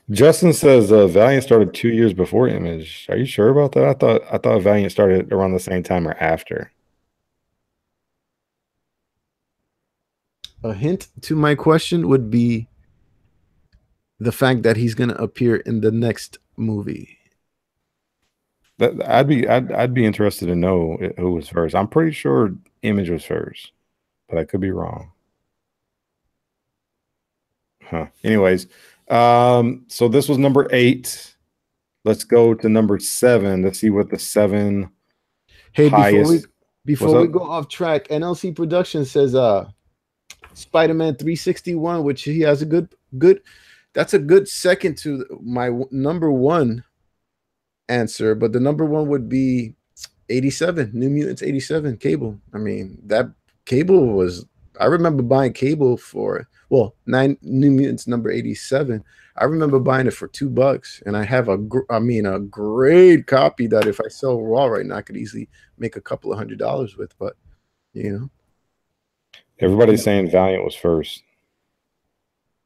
Justin says Valiant started 2 years before Image. Are you sure about that? I thought Valiant started around the same time or after. A hint to my question would be the fact that he's going to appear in the next movie. I'd be interested to know who was first. I'm pretty sure Image was first, but I could be wrong. Anyways, so this was number 8. Let's go to number 7. Let's see what the 7 highest. Before we go off track, NLC Productions says Spider-Man 361, which he has a good. That's a good second to my number 1 answer, but the number 1 would be 87, New Mutants 87 Cable. I mean, that Cable was, I remember buying Cable for, 9 New Mutants number 87. I remember buying it for $2, and I have a great copy that if I sell raw right now, I could easily make a couple of $100 with. But everybody's saying Valiant was first.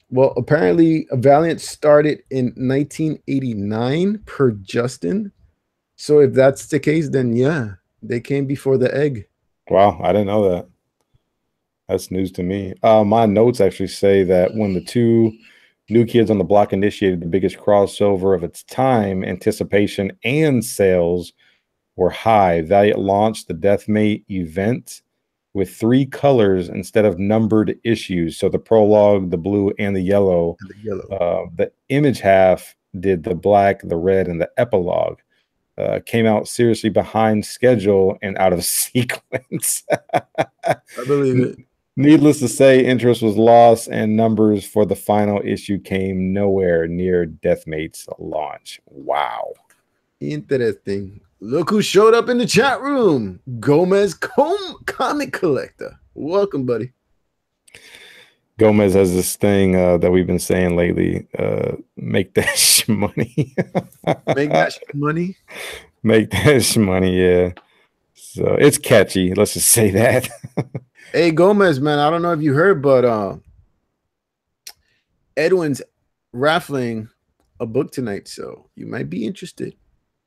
Well, apparently, Valiant started in 1989 per Justin. So if that's the case, then yeah, they came before the egg. Wow, I didn't know that. That's news to me. My notes actually say that when the two New Kids on the Block initiated the biggest crossover of its time, anticipation and sales were high. Valiant launched the Deathmate event with 3 colors instead of numbered issues. So the prologue, the blue, and the yellow. And the yellow. The image half did the black, the red, and the epilogue. Came out seriously behind schedule and out of sequence. I believe it. Needless to say, interest was lost, and numbers for the final issue came nowhere near Deathmate's launch. Wow. Interesting. Look who showed up in the chat room. Gomez Comic Collector. Welcome, buddy. Gomez has this thing that we've been saying lately. Make that money. Make that money. Make that money, yeah. So it's catchy. Let's just say that. Hey, Gomez, man, I don't know if you heard, but Edwin's raffling a book tonight, so you might be interested.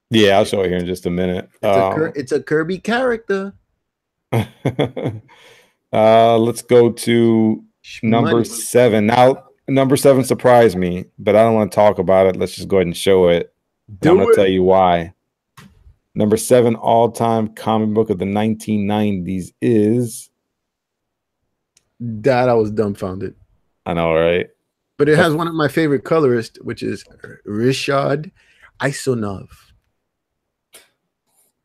Yeah, I'll show it here in just a minute. It's a Kirby character. Let's go to number 7. Now, number 7 surprised me, but I don't want to talk about it. Let's just go ahead and show it. I'm going to tell you why. Number 7 all-time comic book of the 1990s is... That I was dumbfounded. I know, right? But it has one of my favorite colorists, which is Rishad Isonov.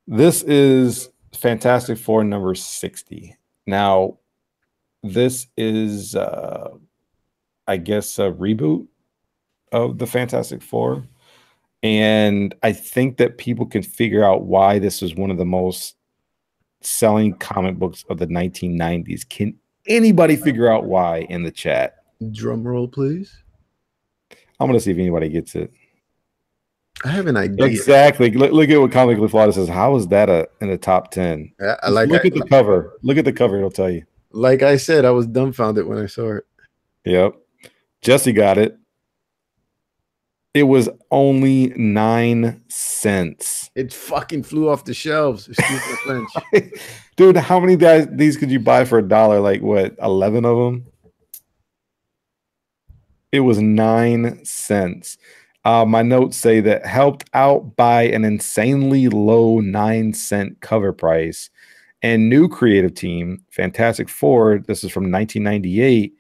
This is Fantastic Four number 60. Now, this is, I guess, a reboot of the Fantastic Four. And I think that people can figure out why this is one of the most selling comic books of the 1990s. Can anybody figure out why in the chat? Drum roll, please. I'm going to see if anybody gets it. I have an idea. Exactly. Look at what Comically Flawed says. How is that in the top 10? Look at the cover. Look at the cover. It'll tell you. Like I said, I was dumbfounded when I saw it. Yep. Jesse got it. It was only 9 cents. It fucking flew off the shelves. Excuse my French. Dude, how many these could you buy for $1? Like what, 11 of them? It was 9 cents. My notes say that helped out by an insanely low 9-cent cover price and new creative team, Fantastic Four. This is from 1998.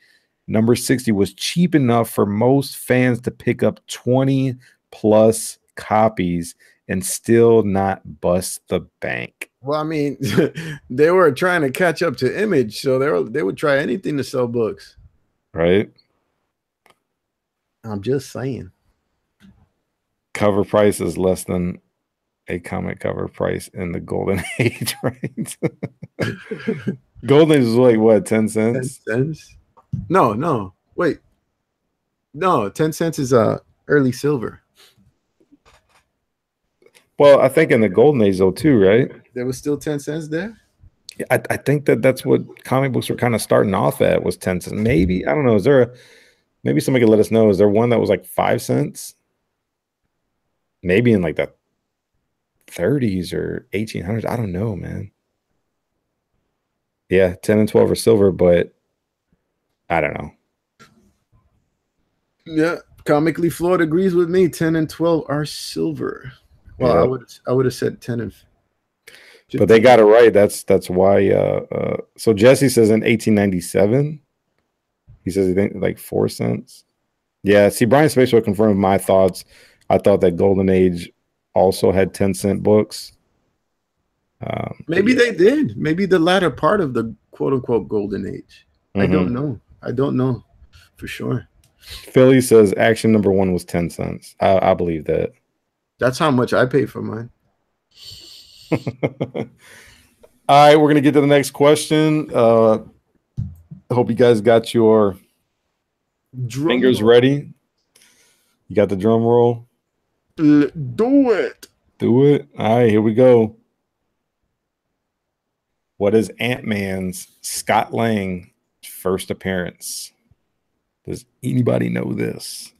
Number 60 was cheap enough for most fans to pick up 20 plus copies and still not bust the bank. Well, I mean, they were trying to catch up to Image, so they would try anything to sell books. Right? I'm just saying. Cover price is less than a comic cover price in the golden age, right? Golden age is like what, 10 cents? 10 cents? No. Wait. No, 10 cents is early silver. Well, I think in the golden age though too, right? There was still 10 cents there? I think that's what comic books were kind of starting off at, was 10 cents. Maybe, I don't know. Is there maybe somebody could let us know. Is there one that was like 5 cents? Maybe in like the 30s or 1800s. I don't know, man. Yeah, 10 and 12 are silver, but I don't know. Yeah, Comically Flawed agrees with me. 10 and 12 are silver. Well, yeah. I would have said 10 and 15. But they got it right. That's why. So Jesse says in 1897, he says he thinks like 4 cents. Yeah. See, Brian Spacewell confirmed my thoughts. I thought that Golden Age also had 10-cent books. Maybe they did. Maybe the latter part of the quote unquote Golden Age. I don't know. I don't know for sure. Philly says action number 1 was 10 cents. I believe that. That's how much I paid for mine. All right, we're gonna get to the next question. I hope you guys got your fingers ready. You got the drum roll? Do it. Do it. All right, here we go. What is Ant-Man's Scott Lang first appearance? Does anybody know this?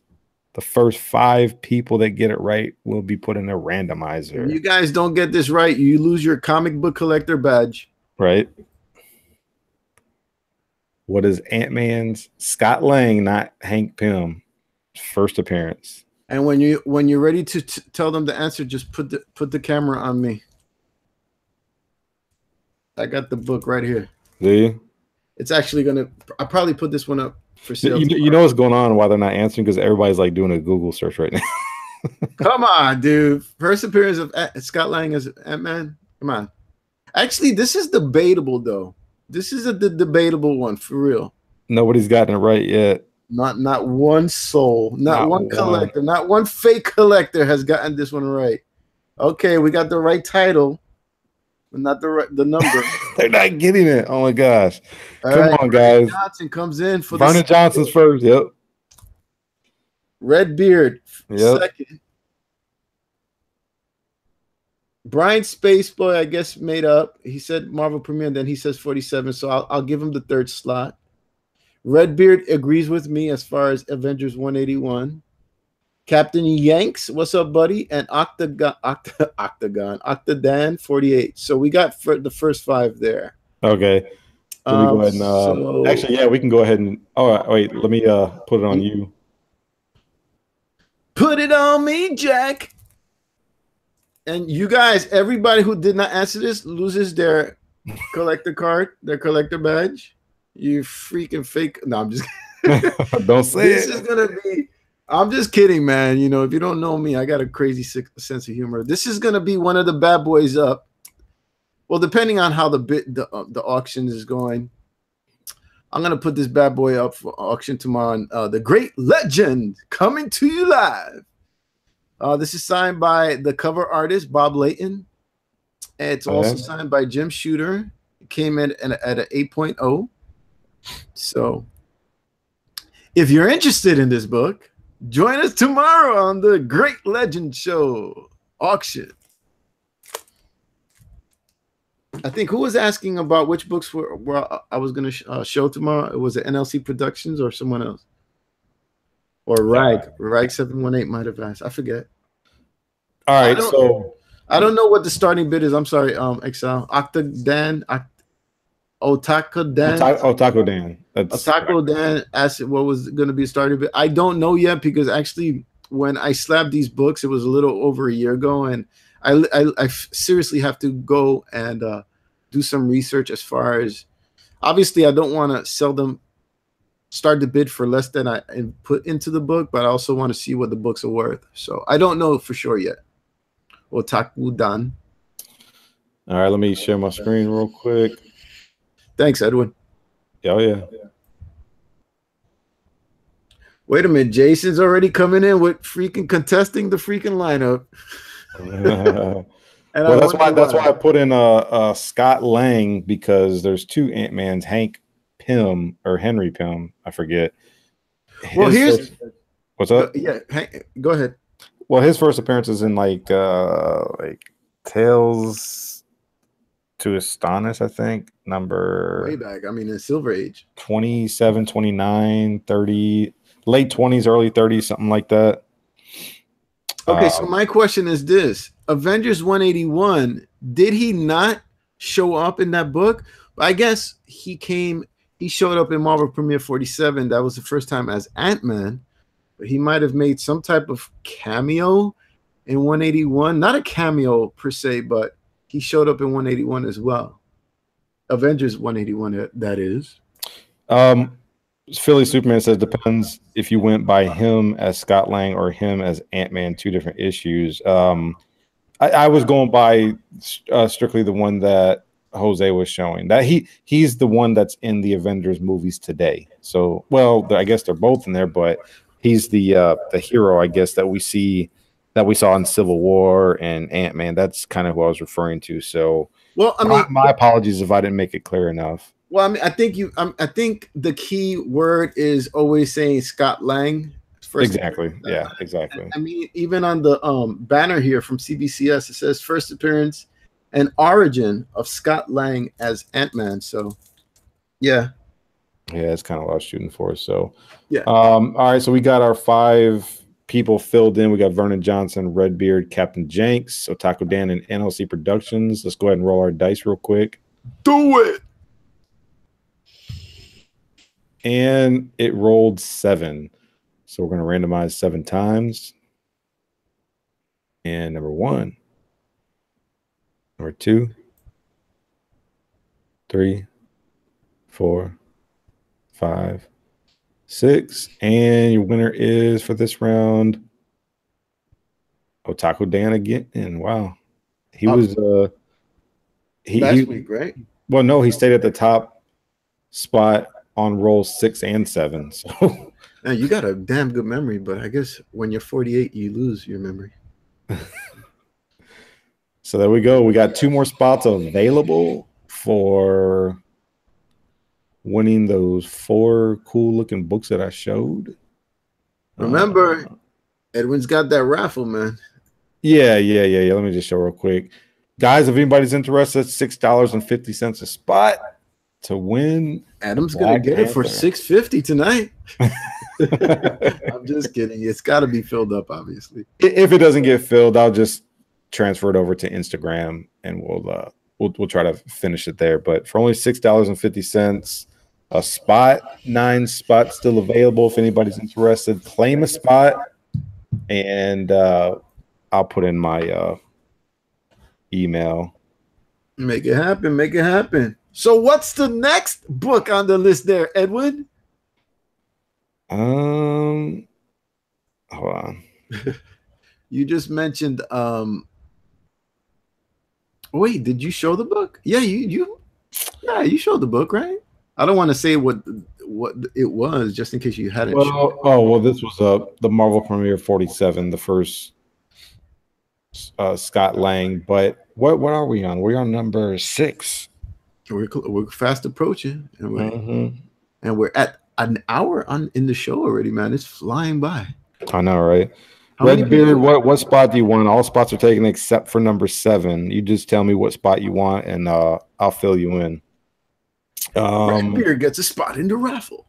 The first 5 people that get it right will be put in a randomizer. If you guys don't get this right, you lose your comic book collector badge. Right. What is Ant-Man's Scott Lang, not Hank Pym, first appearance? And when you're ready to tell them the answer, just put the camera on me. I got the book right here. Do you? It's actually gonna. I'll probably put this one up for sale. You know what's going on while they're not answering, because everybody's like doing a Google search right now. Come on, dude. First appearance of Scott Lang as Ant-Man. Come on. Actually, this is debatable though. This is the debatable one for real. Nobody's gotten it right yet. Not one soul, not one collector, not one fake collector has gotten this one right. Okay, we got the right title, but not the number. They're not getting it. Oh my gosh! All Come on, guys. Johnson comes in for Vernon Johnson's first. Yep. Redbeard. Yep. Second. Brian Spaceboy, I guess, made up. He said Marvel premiere, and then he says 47. So I'll give him the third slot. Redbeard agrees with me as far as Avengers 181. Captain Yanks, what's up, buddy? And Octagon 48. So we got the first 5 there. Okay. So we go ahead and actually, yeah, we can go ahead and wait, let me put it on you. Put it on me, Jack. And you guys, everybody who did not answer this loses their collector card, their collector badge. You freaking fake. No, I'm just kidding. Don't say this is gonna be. I'm just kidding, man. You know, if you don't know me, I got a crazy sense of humor. This is gonna be one of the bad boys up. Well, depending on how the auction is going, I'm gonna put this bad boy up for auction tomorrow. The Great Legend coming to you live. This is signed by the cover artist Bob Layton. And it's also signed by Jim Shooter. It came in at an 8.0. So, if you're interested in this book, join us tomorrow on the Great Legend Show auction. I think who was asking about which books were I was going to show tomorrow? Was it NLC Productions or someone else? Or Rag 718 might have asked. I forget. All right, so I don't know what the starting bid is. I'm sorry, Excel. Otaku Dan. Otaku Dan asked what was going to be a starting bid. I don't know yet, because actually when I slabbed these books, it was a little over a year ago, and I seriously have to go and do some research as far as, obviously I don't want to sell them, start the bid for less than I put into the book, but I also want to see what the books are worth. So I don't know for sure yet. Otaku Dan. All right, let me share my screen real quick. Thanks, Edwin. Oh, yeah. Wait a minute. Jason's already coming in with freaking contesting the freaking lineup. And well, that's why I put in Scott Lang, because there's 2 Ant-Mans, Hank Pym or Henry Pym. I forget. Well, what's up? Yeah, go ahead. Well, his first appearance is in like Tales to Astonish, I think, number way back. I mean, in Silver Age, 27, 29, 30, late 20s, early 30s, something like that. Okay, so my question is this: Avengers 181, did he not show up in that book? I guess he showed up in Marvel Premiere 47. That was the first time as Ant-Man. But he might have made some type of cameo in 181. Not a cameo per se, but he showed up in 181 as well. Avengers 181, that is. Philly Superman says depends if you went by him as Scott Lang or him as Ant-Man, 2 different issues. I was going by strictly the one that Jose was showing. That he's the one that's in the Avengers movies today. So, well, I guess they're both in there, but he's the hero, I guess, that we saw in Civil War and Ant-Man. That's kind of who I was referring to. So, well, I mean, my apologies if I didn't make it clear enough. Well, I mean, I think the key word is always saying Scott Lang. Exactly. Yeah, exactly. I mean, even on the banner here from CBCS, it says first appearance and origin of Scott Lang as Ant-Man. So, yeah. Yeah, that's kind of what I was shooting for. So, Yeah. all right. So we got our 5 people filled in. We got Vernon Johnson, Redbeard, Captain Jenks, Otaku Dan, and NLC Productions. Let's go ahead and roll our dice real quick. Do it. And it rolled 7. So we're going to randomize 7 times. And number 1, number 2, 3, 4, 5, 6. And your winner is for this round Otaku Dan again. And wow. He was last week, right? Well, no, he stayed at the top spot on roll 6 and 7. So now you got a damn good memory, but I guess when you're 48, you lose your memory. So there we go. We got 2 more spots available for winning those 4 cool looking books that I showed. Remember, Edwin's got that raffle, man. Yeah. Let me just show real quick. Guys, if anybody's interested, $6.50 a spot to win. Adam's going to get it for $6.50 tonight. I'm just kidding. It's got to be filled up, obviously. If it doesn't get filled, I'll just transfer it over to Instagram and we'll try to finish it there. But for only $6.50 a spot, 9 spots still available. If anybody's interested, claim a spot, and I'll put in my email. Make it happen. Make it happen. So what's the next book on the list there, Edwin? Hold on. You just mentioned wait, did you show the book? Yeah, you showed the book, right? I don't want to say what it was just in case you hadn't shown it. This was the Marvel Premiere 47, the first Scott Lang, but what are we on? We're on number 6. We're fast approaching, and we're at an hour in the show already, man. It's flying by. I know, right? Redbeard, what spot do you want? All spots are taken except for number 7. You just tell me what spot you want, and I'll fill you in. Redbeard gets a spot in the raffle.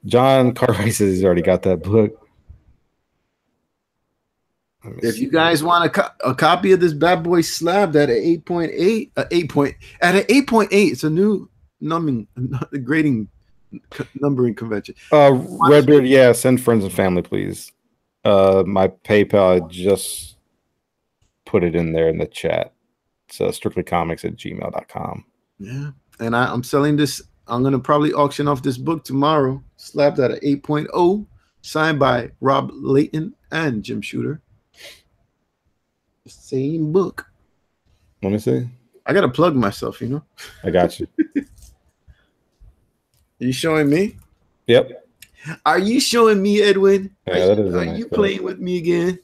John Cartwright says he's already got that book. If you guys want a copy of this bad boy slabbed at an 8.8, at an 8.8, it's a new grading numbering convention. Redbeard, yeah, send friends and family, please. My PayPal, I just put it in there in the chat. It's strictlycomics@gmail.com. Yeah, and I'm selling this. I'm gonna probably auction off this book tomorrow. Slabbed at an 8.0, signed by Rob Layton and Jim Shooter. Same book. Let me see. I gotta plug myself, you know. I got you. You showing me? Yep. Are you showing me, Edwin? Yeah, are you playing with me again?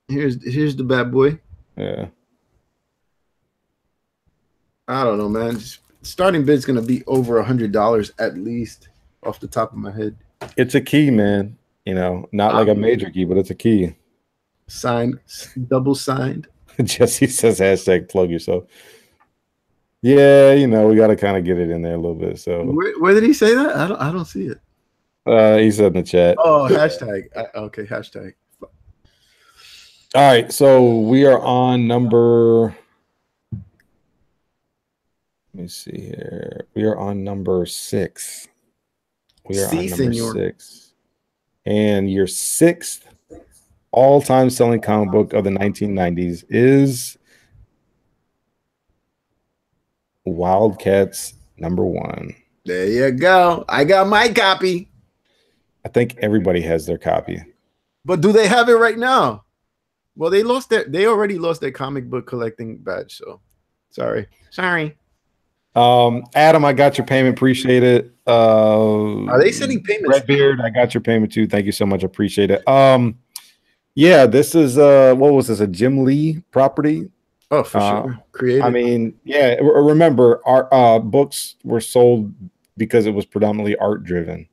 Here's the bad boy. Yeah. I don't know, man. Starting bid's gonna be over $100 at least, off the top of my head. It's a key, man. You know, not like a major key, but it's a key. Signed, double signed. Jesse says #plug yourself. Yeah, you know, we got to kind of get it in there a little bit. So where did he say that? I don't see it. He said in the chat. Oh, hashtag. Okay, hashtag. All right, so we are on number. Let me see here. We are on number 6. We are on number 6, and your 6th all-time selling comic book of the 1990s is Wildcats #1. There you go. I got my copy. I think everybody has their copy. But do they have it right now? Well, they already lost their comic book collecting badge, so sorry. Adam, I got your payment. Appreciate it. Are they sending payments? Redbeard, I got your payment too. Thank you so much. Appreciate it. Yeah, this is what was this? A Jim Lee property? Oh, for sure. Created. I mean, yeah. Remember, our books were sold because it was predominantly art driven.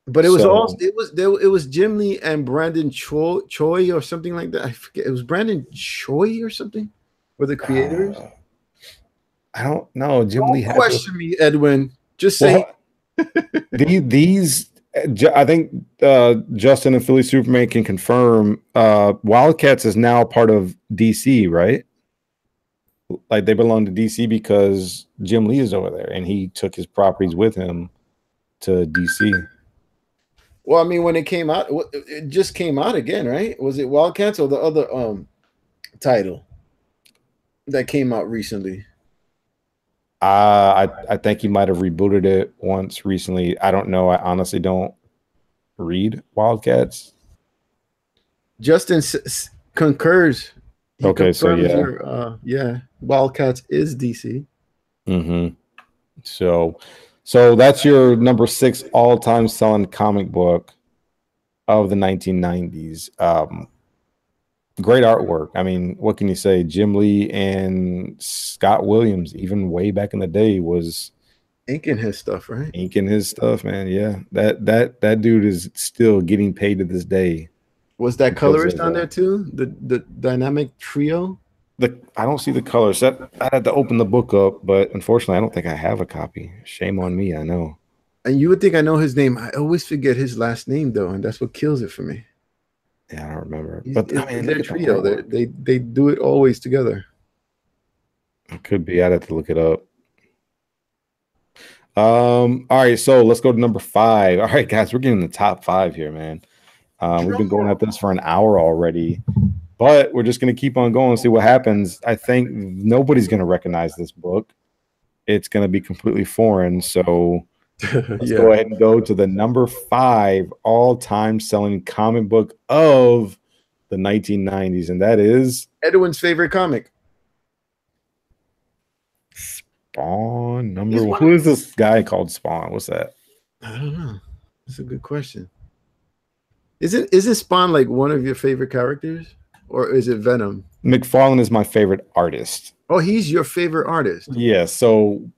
But it was it was Jim Lee and Brandon Choi or something like that. I forget. It was Brandon Choi or something. Were the creators? I don't know. Jim Lee. Don't question me, Edwin. Just say. These, I think Justin and Philly Superman can confirm. Wildcats is now part of DC, right? Like they belong to DC because Jim Lee is over there, and he took his properties with him to DC. Well, I mean, when it came out, it just came out again, right? Was it Wildcats or the other title that came out recently? I think he might have rebooted it once recently. I don't know. I honestly don't read Wildcats. Justin concurs. He okay, so yeah, Wildcats is DC. Mm-hmm. So that's your number 6 all-time selling comic book of the 1990s. Great artwork. I mean, what can you say? Jim Lee and Scott Williams, even way back in the day, was inking his stuff, right? Inking his stuff, man. Yeah, that dude is still getting paid to this day. Was that colorist on there too? The dynamic trio? I don't see the colors. I had to open the book up, but unfortunately, I don't think I have a copy. Shame on me. I know. And you would think I know his name. I always forget his last name though, and that's what kills it for me. Yeah, I don't remember. But I mean, they're trio. They do it always together. It could be. I'd have to look it up. All right, so let's go to number 5. All right, guys, we're getting the top 5 here, man. We've been going at this for an hour already, but we're just going to keep on going and see what happens. I think nobody's going to recognize this book. It's going to be completely foreign. So let's go ahead and go to the number 5 all-time selling comic book of the 1990s, and that is Edwin's favorite comic. Spawn number 1. Who is this guy called Spawn? What's that? I don't know. That's a good question. Isn't Spawn like one of your favorite characters, or is it Venom? McFarlane is my favorite artist. Oh, he's your favorite artist. Yeah, so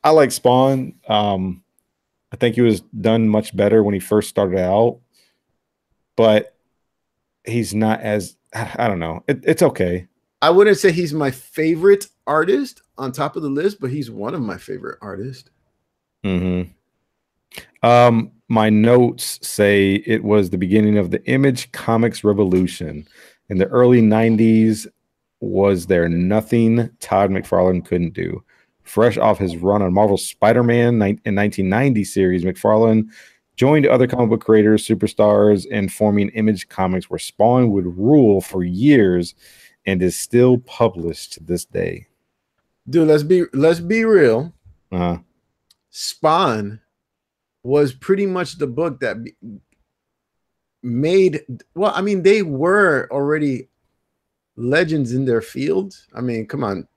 I like Spawn. I think he was done much better when he first started out, but he's not as, I don't know. It's okay. I wouldn't say he's my favorite artist on top of the list, but he's one of my favorite artists. Mm-hmm. My notes say it was the beginning of the Image Comics revolution. In the early 90s, was there nothing Todd McFarlane couldn't do? Fresh off his run on Marvel's Spider-Man in 1990 series, McFarlane joined other comic book creators, superstars, and forming Image Comics, where Spawn would rule for years and is still published to this day. Dude, let's be real. Spawn was pretty much the book that made, well, I mean, they were already legends in their field. I mean, come on.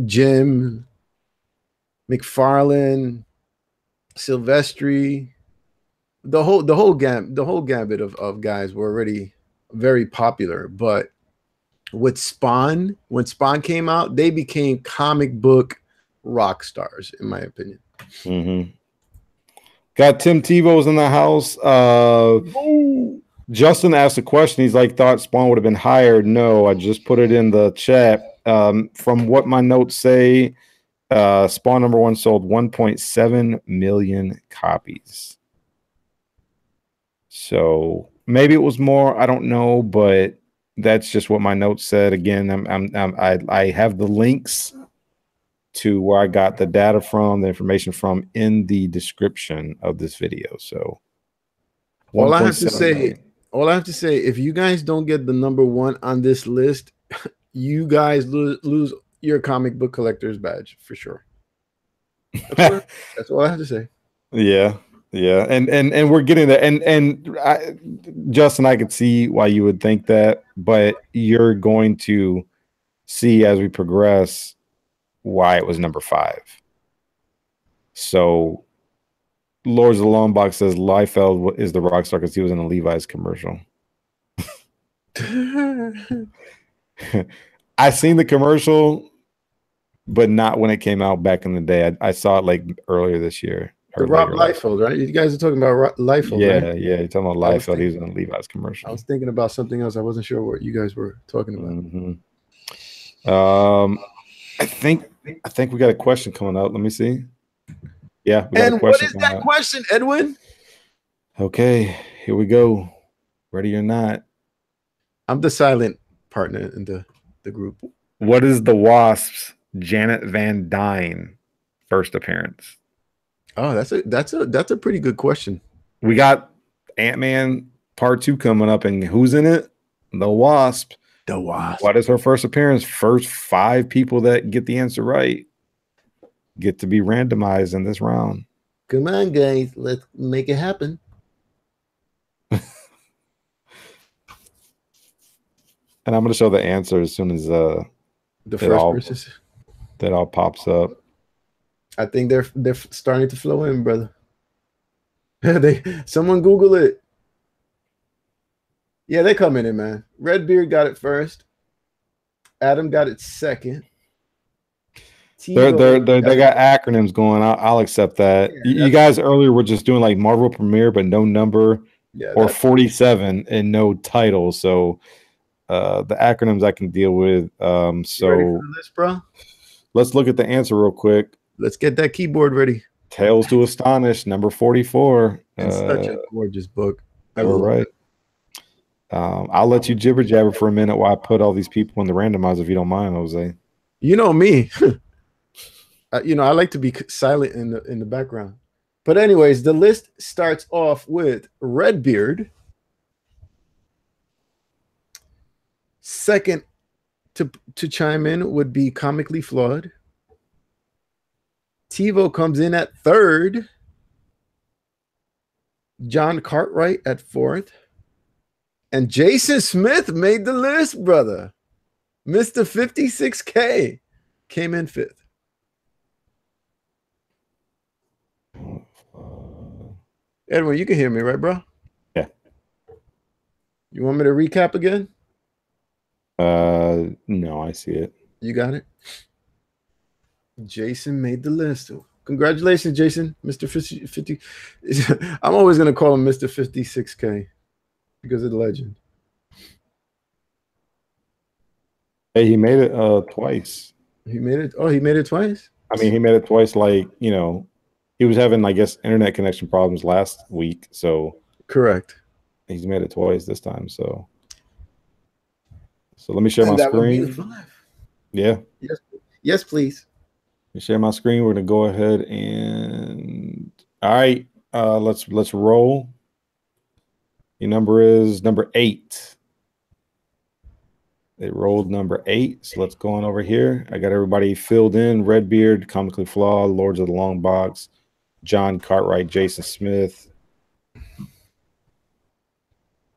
Jim, McFarlane, Silvestri, the whole gambit of guys were already very popular. But with Spawn, when Spawn came out, they became comic book rock stars, in my opinion. Mm-hmm. Got Tim Tebow's in the house. Justin asked a question. He's like, thought Spawn would have been higher. No, I just put it in the chat. From what my notes say, Spawn number 1 sold 1.7 million copies. So maybe it was more. I don't know, but that's just what my notes said. Again, I have the links to where I got the data from, the information from, in the description of this video. So all I have to say, if you guys don't get the number 1 on this list, you guys lose your comic book collector's badge for sure. That's all I have to say. Yeah. And we're getting there. And Justin, I could see why you would think that, but you're going to see as we progress why it was number 5. So Lords of the Long Box says Liefeld is the rock star because he was in a Levi's commercial. I seen the commercial, but not when it came out back in the day. I saw it like earlier this year. Rob Liefeld, right? You guys are talking about Liefeld. Yeah, right? Yeah. You're talking about Liefeld. He was in a Levi's commercial. I was thinking about something else. I wasn't sure what you guys were talking about. Mm-hmm. I think we got a question coming up. Let me see. Yeah, we got a And what question. is that question, Edwin? Okay, here we go. Ready or not? I'm the silent partner in the group. What is the Wasp's Janet Van Dyne first appearance? Oh, that's a pretty good question. We got Ant-Man Part 2 coming up, and who's in it? The Wasp. The Wasp. What is her first appearance? First 5 people that get the answer right get to be randomized in this round. Come on, guys. Let's make it happen. And I'm going to show the answer as soon as the first person that all pops up. I think they're starting to flow in, brother. Someone Google it. Yeah, they coming in, man. Redbeard got it first. Adam got it second. They got acronyms going. I'll accept that. Yeah, you guys earlier were just doing like Marvel Premiere, but no number, or 47 and no title. So the acronyms I can deal with. So ready for this, bro? Let's look at the answer real quick. Let's get that keyboard ready. Tales to Astonish, number 44. It's such a gorgeous book. All right. I'll let you jibber jabber for a minute while I put all these people in the randomizer, if you don't mind, Jose. You know me. You know, I like to be silent in the background. But anyways, the list starts off with Redbeard. Second to chime in would be Comically Flawed. TiVo comes in at third. John Cartwright at fourth. And Jason Smith made the list, brother. Mr. 56K came in fifth. Edwin, you can hear me, right, bro? Yeah. You want me to recap again? No, I see it. You got it? Jason made the list. Congratulations, Jason. Mr. 50. I'm always going to call him Mr. 56K because of the legend. Hey, he made it twice. He made it. Oh, he made it twice? I mean, he made it twice. Like, you know, he was having, I guess, internet connection problems last week. So correct. He's made it twice this time. So let me share my screen. Yeah. Yes, please. Let me share my screen. We're gonna go ahead and all right. Let's roll. Your number is number 8. They rolled number 8. So let's go on over here. I got everybody filled in. Redbeard, Comically Flawed, Lords of the Long Box, John Cartwright, Jason Smith.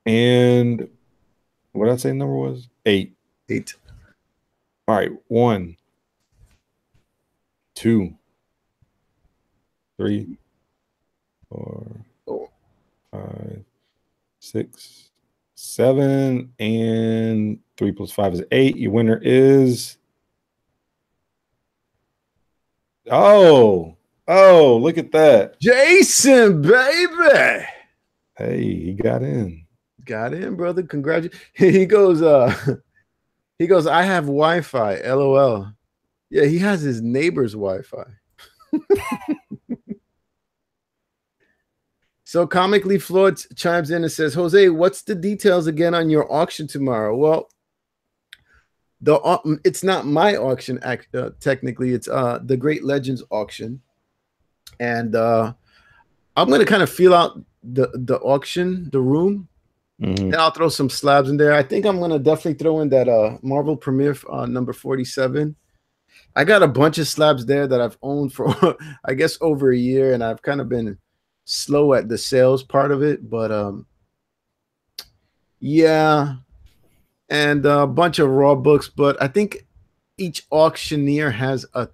And what did I say the number was? 8. 8. All right. 1, 2, 3, 4, 5, 6, 7, and 3 plus 5 is 8. Your winner is look at that. Jason, baby. Hey, he got in. Got in, brother. Congratulations. He goes, I have Wi-Fi. LOL. Yeah, he has his neighbor's Wi-Fi. So Comically Flawed chimes in and says, Jose, what's the details again on your auction tomorrow? Well, it's not my auction, technically. It's the Great Legends auction. And I'm going to kind of feel out the auction, the room. Mm-hmm. And I'll throw some slabs in there. I think I'm going to definitely throw in that Marvel Premiere number 47. I got a bunch of slabs there that I've owned for, I guess, over a year. And I've kind of been slow at the sales part of it. But, yeah. And a bunch of raw books. But I think each auctioneer has a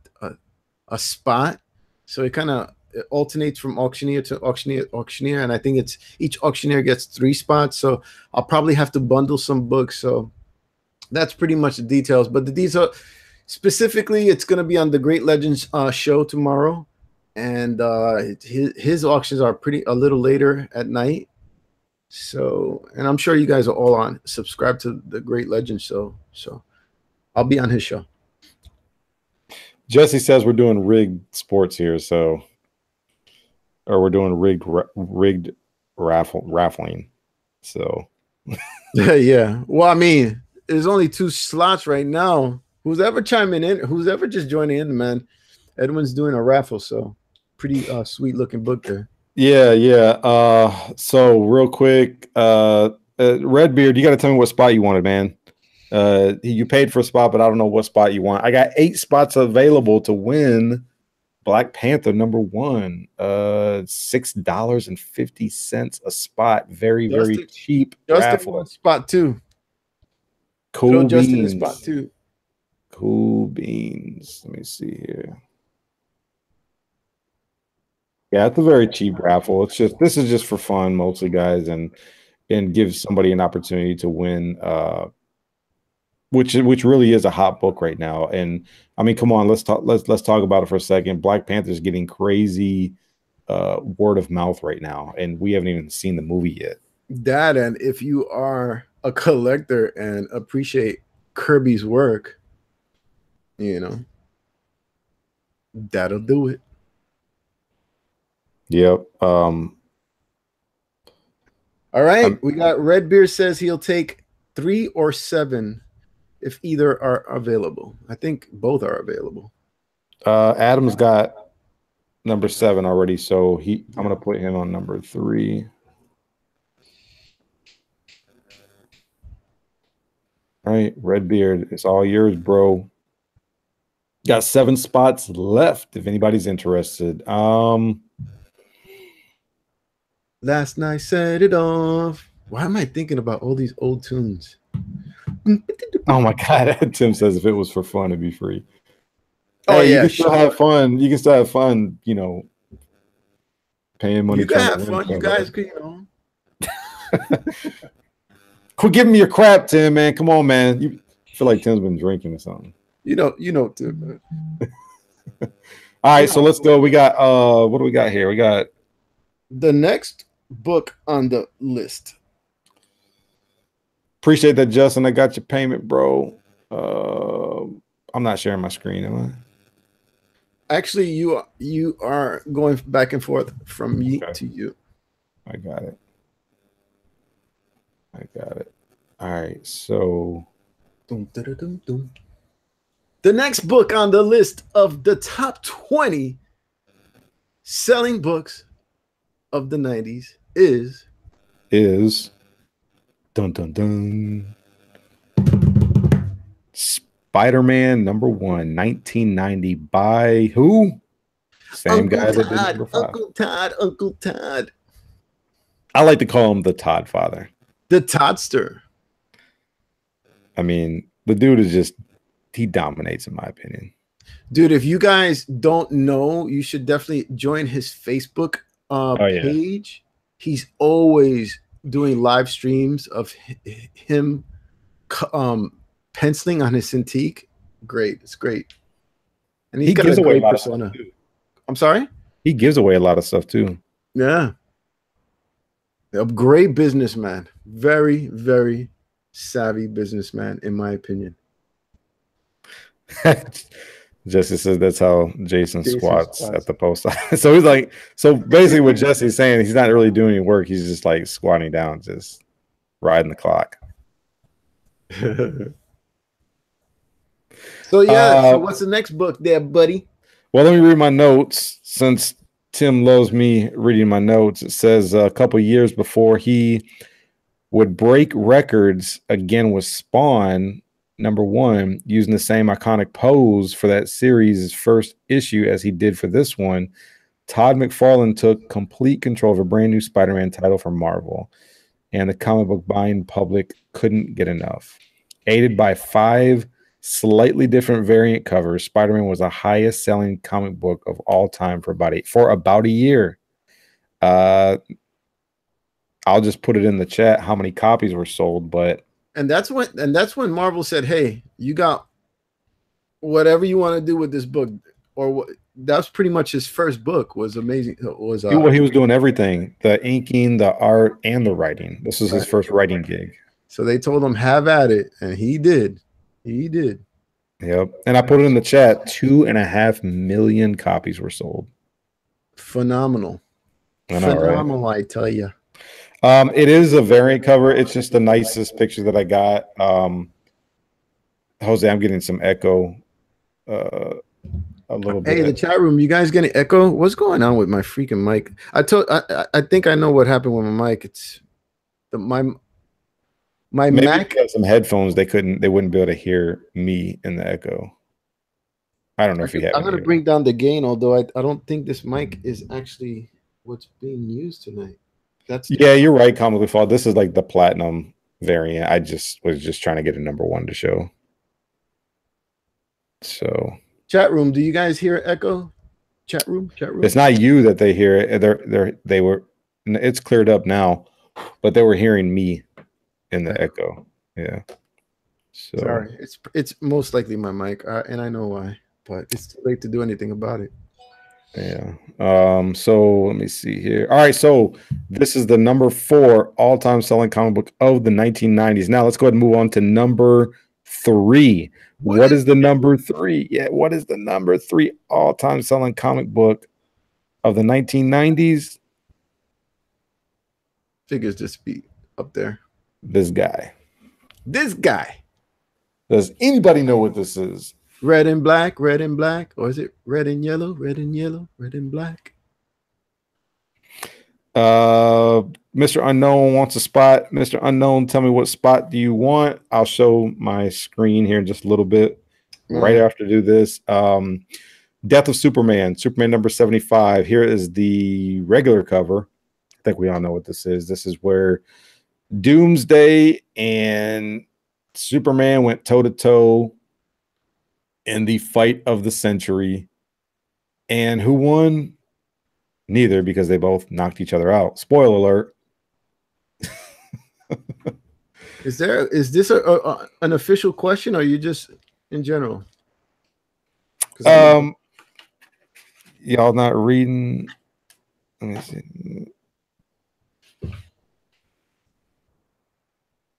spot. So it kind of alternates from auctioneer to auctioneer, and I think it's each auctioneer gets 3 spots, so I'll probably have to bundle some books. So that's pretty much the details. But the details specifically, it's going to be on the Great Legends show tomorrow, and his auctions are a little later at night. So, and I'm sure you guys are all subscribe to the Great Legends show, so I'll be on his show. Jesse says we're doing rigged sports here, so or we're doing rigged raffling. So Yeah. Well, I mean, there's only 2 slots right now. Who's ever chiming in? Who's ever just joining in, man? Edwin's doing a raffle, so pretty sweet looking book there. yeah. So real quick, Redbeard, you got to tell me what spot you wanted, man. You paid for a spot, but I don't know what spot you want. I got 8 spots available to win Black Panther #1. $6.50 a spot. Very cheap Justin raffle. wants spot 2. Cool Throw beans. Justin in spot 2. Cool beans. Let me see here. Yeah, it's a very cheap raffle. This is just for fun mostly, guys, and give somebody an opportunity to win which really is a hot book right now. And I mean, come on, let's talk about it for a second. Black Panther is getting crazy word of mouth right now, and we haven't even seen the movie yet. That, and if you are a collector and appreciate Kirby's work, you know, that'll do it. Yep. All right, we got Redbeard says he'll take 3 or 7 if either are available. I think both are available. Adam's got #7 already, so I'm gonna put him on #3. All right, Redbeard, it's all yours, bro. Got 7 spots left if anybody's interested. Last night set it off. Why am I thinking about all these old tunes? Oh my God. Tim says if it was for fun, it'd be free. Oh, hey, yeah, you can still have fun. You can still have fun, you know, paying money. You can have fun. You guys can, you know. Quit giving me your crap, Tim, man. Come on, man. You feel like Tim's been drinking or something. You know, Tim, man. All right, so let's go. We got what do we got here? We got the next book on the list. Appreciate that, Justin. I got your payment, bro. I'm not sharing my screen, am I? Actually, you are going back and forth from me to you. I got it. All right, so the next book on the list of the top 20 selling books of the 90s is dun dun dun Spider-Man #1, 1990 by who? Same Uncle guy that Todd, did #5. Uncle Todd. I like to call him the Todd father. The Toddster. I mean, the dude is he dominates in my opinion. Dude, if you guys don't know, you should definitely join his Facebook page. He's always doing live streams of him penciling on his Cintiq. Great. It's great. And he got a great persona. I'm sorry? He gives away a lot of stuff too. Yeah. A great businessman. Very, very savvy businessman, in my opinion. Jesse says that's how Jason squats at the post office. So he's like, so basically what Jesse's saying, he's not really doing any work. He's just like squatting down, just riding the clock. So yeah, so what's the next book there, buddy? Well, let me read my notes since Tim loves me reading my notes. It says a couple years before he would break records again with Spawn #1, using the same iconic pose for that series' first issue as he did for this one, Todd McFarlane took complete control of a brand new Spider-Man title from Marvel, and the comic book buying public couldn't get enough. Aided by 5 slightly different variant covers, Spider-Man was the highest selling comic book of all time for about a year. I'll just put it in the chat how many copies were sold, but and that's when Marvel said, "Hey, you got whatever you want to do with this book," or what. That's pretty much his first book. Was amazing. He was doing everything: the inking, the art, and the writing. This was his first writing gig. So they told him, "Have at it," and he did. He did. Yep. And I put it in the chat. 2.5 million copies were sold. Phenomenal. I know, right? Phenomenal, I tell you. It is a variant cover. It's just the nicest picture that I got. Jose, I'm getting some echo. A little bit. Hey, the chat room, you guys getting echo? What's going on with my freaking mic? I think I know what happened with my mic. It's my Maybe Mac. if you have some headphones, they wouldn't be able to hear me in the echo. I don't know if you have. I'm gonna bring down the gain, although I don't think this mic is actually what's being used tonight. Yeah, you're right, Comically Fall. This is like the platinum variant. I was just trying to get a -- 1 to show. So chat room, do you guys hear echo? Chat room. It's not you that they hear it. It's cleared up now, but they were hearing me in the echo. Yeah. So sorry, it's most likely my mic, and I know why, but it's too late to do anything about it. Yeah. So let me see here. All right. So this is the number 4 all-time selling comic book of the 1990s. Now let's go ahead and move on to number 3. What is the number 3? Yeah. What is the number 3 all-time selling comic book of the 1990s? Figures just be up there. This guy. Does anybody know what this is? Red and black, or is it red and yellow, red and black? Mr. Unknown wants a spot. Mr. Unknown, tell me what spot do you want? I'll show my screen here in just a little bit. Right after I do this. Death of Superman number 75. Here is the regular cover. I think we all know what this is. This is where Doomsday and Superman went toe-to-toe in the fight of the century. And who won? Neither, because they both knocked each other out. Spoiler alert. Is this an official question, or are you just in general? Y'all not reading. Let me see.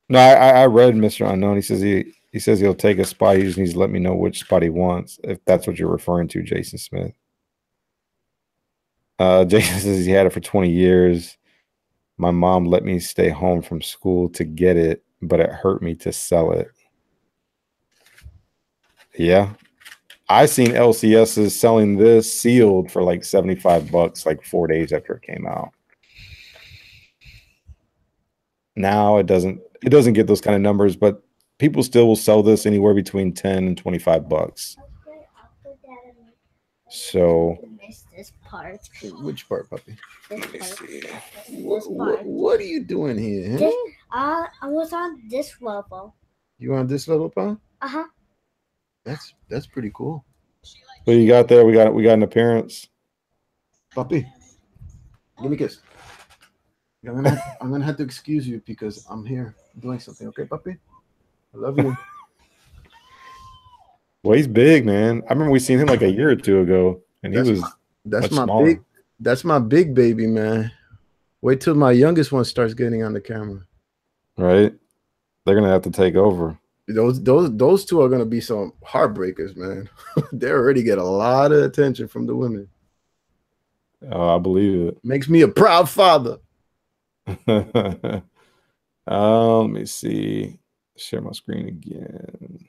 No, I read Mr. Unknown. He says he'll take a spot. He just needs to let me know which spot he wants, if that's what you're referring to, Jason Smith. Jason says he had it for 20 years. My mom let me stay home from school to get it, but it hurt me to sell it. Yeah. I seen LCSs selling this sealed for like $75 like 4 days after it came out. Now it doesn't get those kind of numbers, but people still will sell this anywhere between $10 and $25. So this part. Which part, puppy? Let me see. What are you doing here? I was on this level. You on this level, Pa? Uh-huh. That's pretty cool. What you got there? We got an appearance. Puppy, give me a kiss. I'm gonna have to excuse you because I'm here doing something. Okay, puppy? I love you. Well, he's big, man. I remember we seen him like a year or two ago, and that's my big baby, man. Wait till my youngest one starts getting on the camera. Right? They're gonna have to take over. Those two are gonna be some heartbreakers, man. They already get a lot of attention from the women. Oh, I believe it. Makes me a proud father. Let me see. Share my screen again.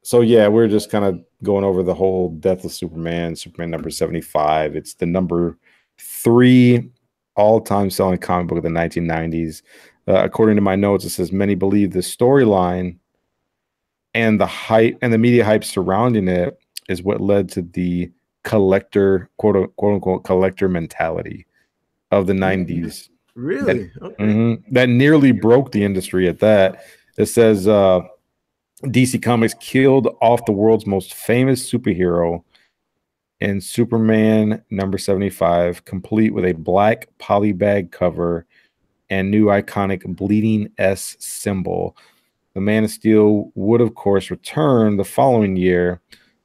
So yeah, we're just kind of going over the whole Death of Superman number 75. It's the number 3 all-time selling comic book of the 1990s. According to my notes, it says many believe the storyline and the hype and the media hype surrounding it is what led to the collector, quote unquote, collector mentality of the 90s. Really? That nearly broke the industry at that. It says DC Comics killed off the world's most famous superhero in Superman number 75, complete with a black polybag cover and new iconic bleeding S symbol. The Man of Steel would, of course, return the following year,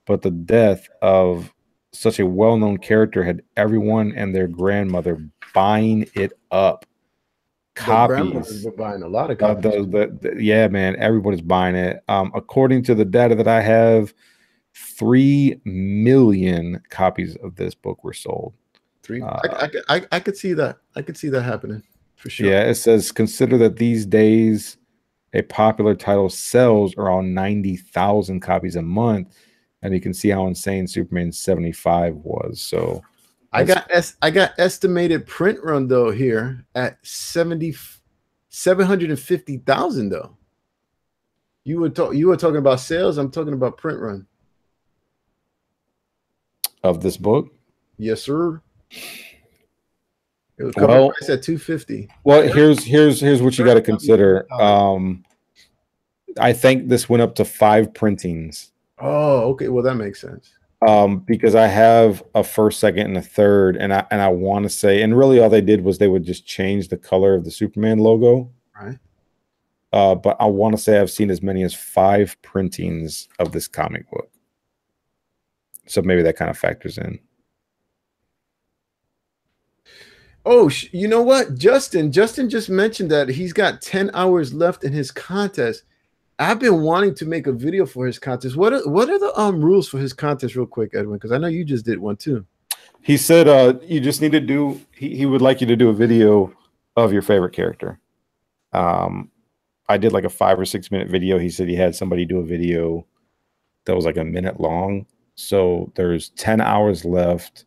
but the death of such a well-known character had everyone and their grandmother buying it up. Copies. Were buying a lot of copies. Yeah, man, everybody's buying it. According to the data that I have, 3 million copies of this book were sold. 3. I could see that. I could see that happening for sure. Yeah, it says consider that these days a popular title sells around 90,000 copies a month, and you can see how insane Superman 75 was. So I got estimated print run though here at 750,000 though. You were talking about sales. I'm talking about print run of this book. Yes, sir. It was well, price at 250. Well, here's what you got to consider. I think this went up to 5 printings. Oh, okay. Well, that makes sense. Because I have a first, second, and a third, and I want to say, and really all they did was they would just change the color of the Superman logo. Right. But I want to say I've seen as many as 5 printings of this comic book. So maybe that kind of factors in. Oh, you know what? Justin just mentioned that he's got 10 hours left in his contest. I've been wanting to make a video for his contest. What are the rules for his contest real quick, Edwin? Because I know you just did one too. He said you just need to do he would like you to do a video of your favorite character. I did like a 5 or 6 minute video. He said he had somebody do a video that was like a minute long. So there's 10 hours left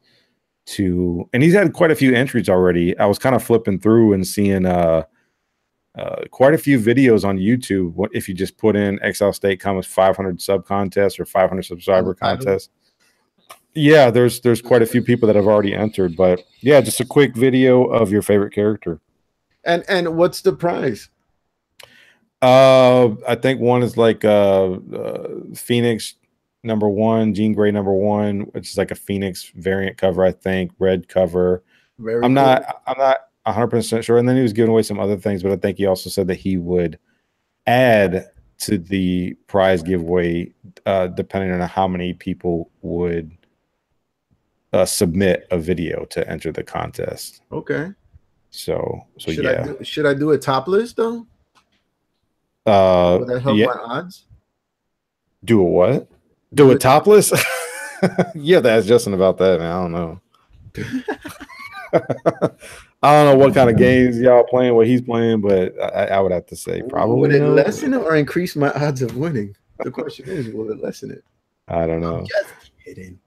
to, and he's had quite a few entries already. I was kind of flipping through and seeing quite a few videos on YouTube. What if you just put in XL State Comics 500 sub contest or 500 subscriber contest? Yeah, there's quite a few people that have already entered, but yeah, just a quick video of your favorite character. And what's the prize? I think one is like Phoenix #1, Jean Grey #1, which is like a Phoenix variant cover, I think, red cover. I'm not 100% sure. And then he was giving away some other things, but I think he also said that he would add to the prize giveaway depending on how many people would submit a video to enter the contest. Okay. So should I do a top list though? Would that help my odds? Do a what? Do a topless? Yeah, that's Justin about that, man. I don't know. I don't know what kind of games y'all playing, what he's playing, but I would have to say probably. Would it lessen it or increase my odds of winning? The question is, will it lessen it? I don't know. I'm just kidding.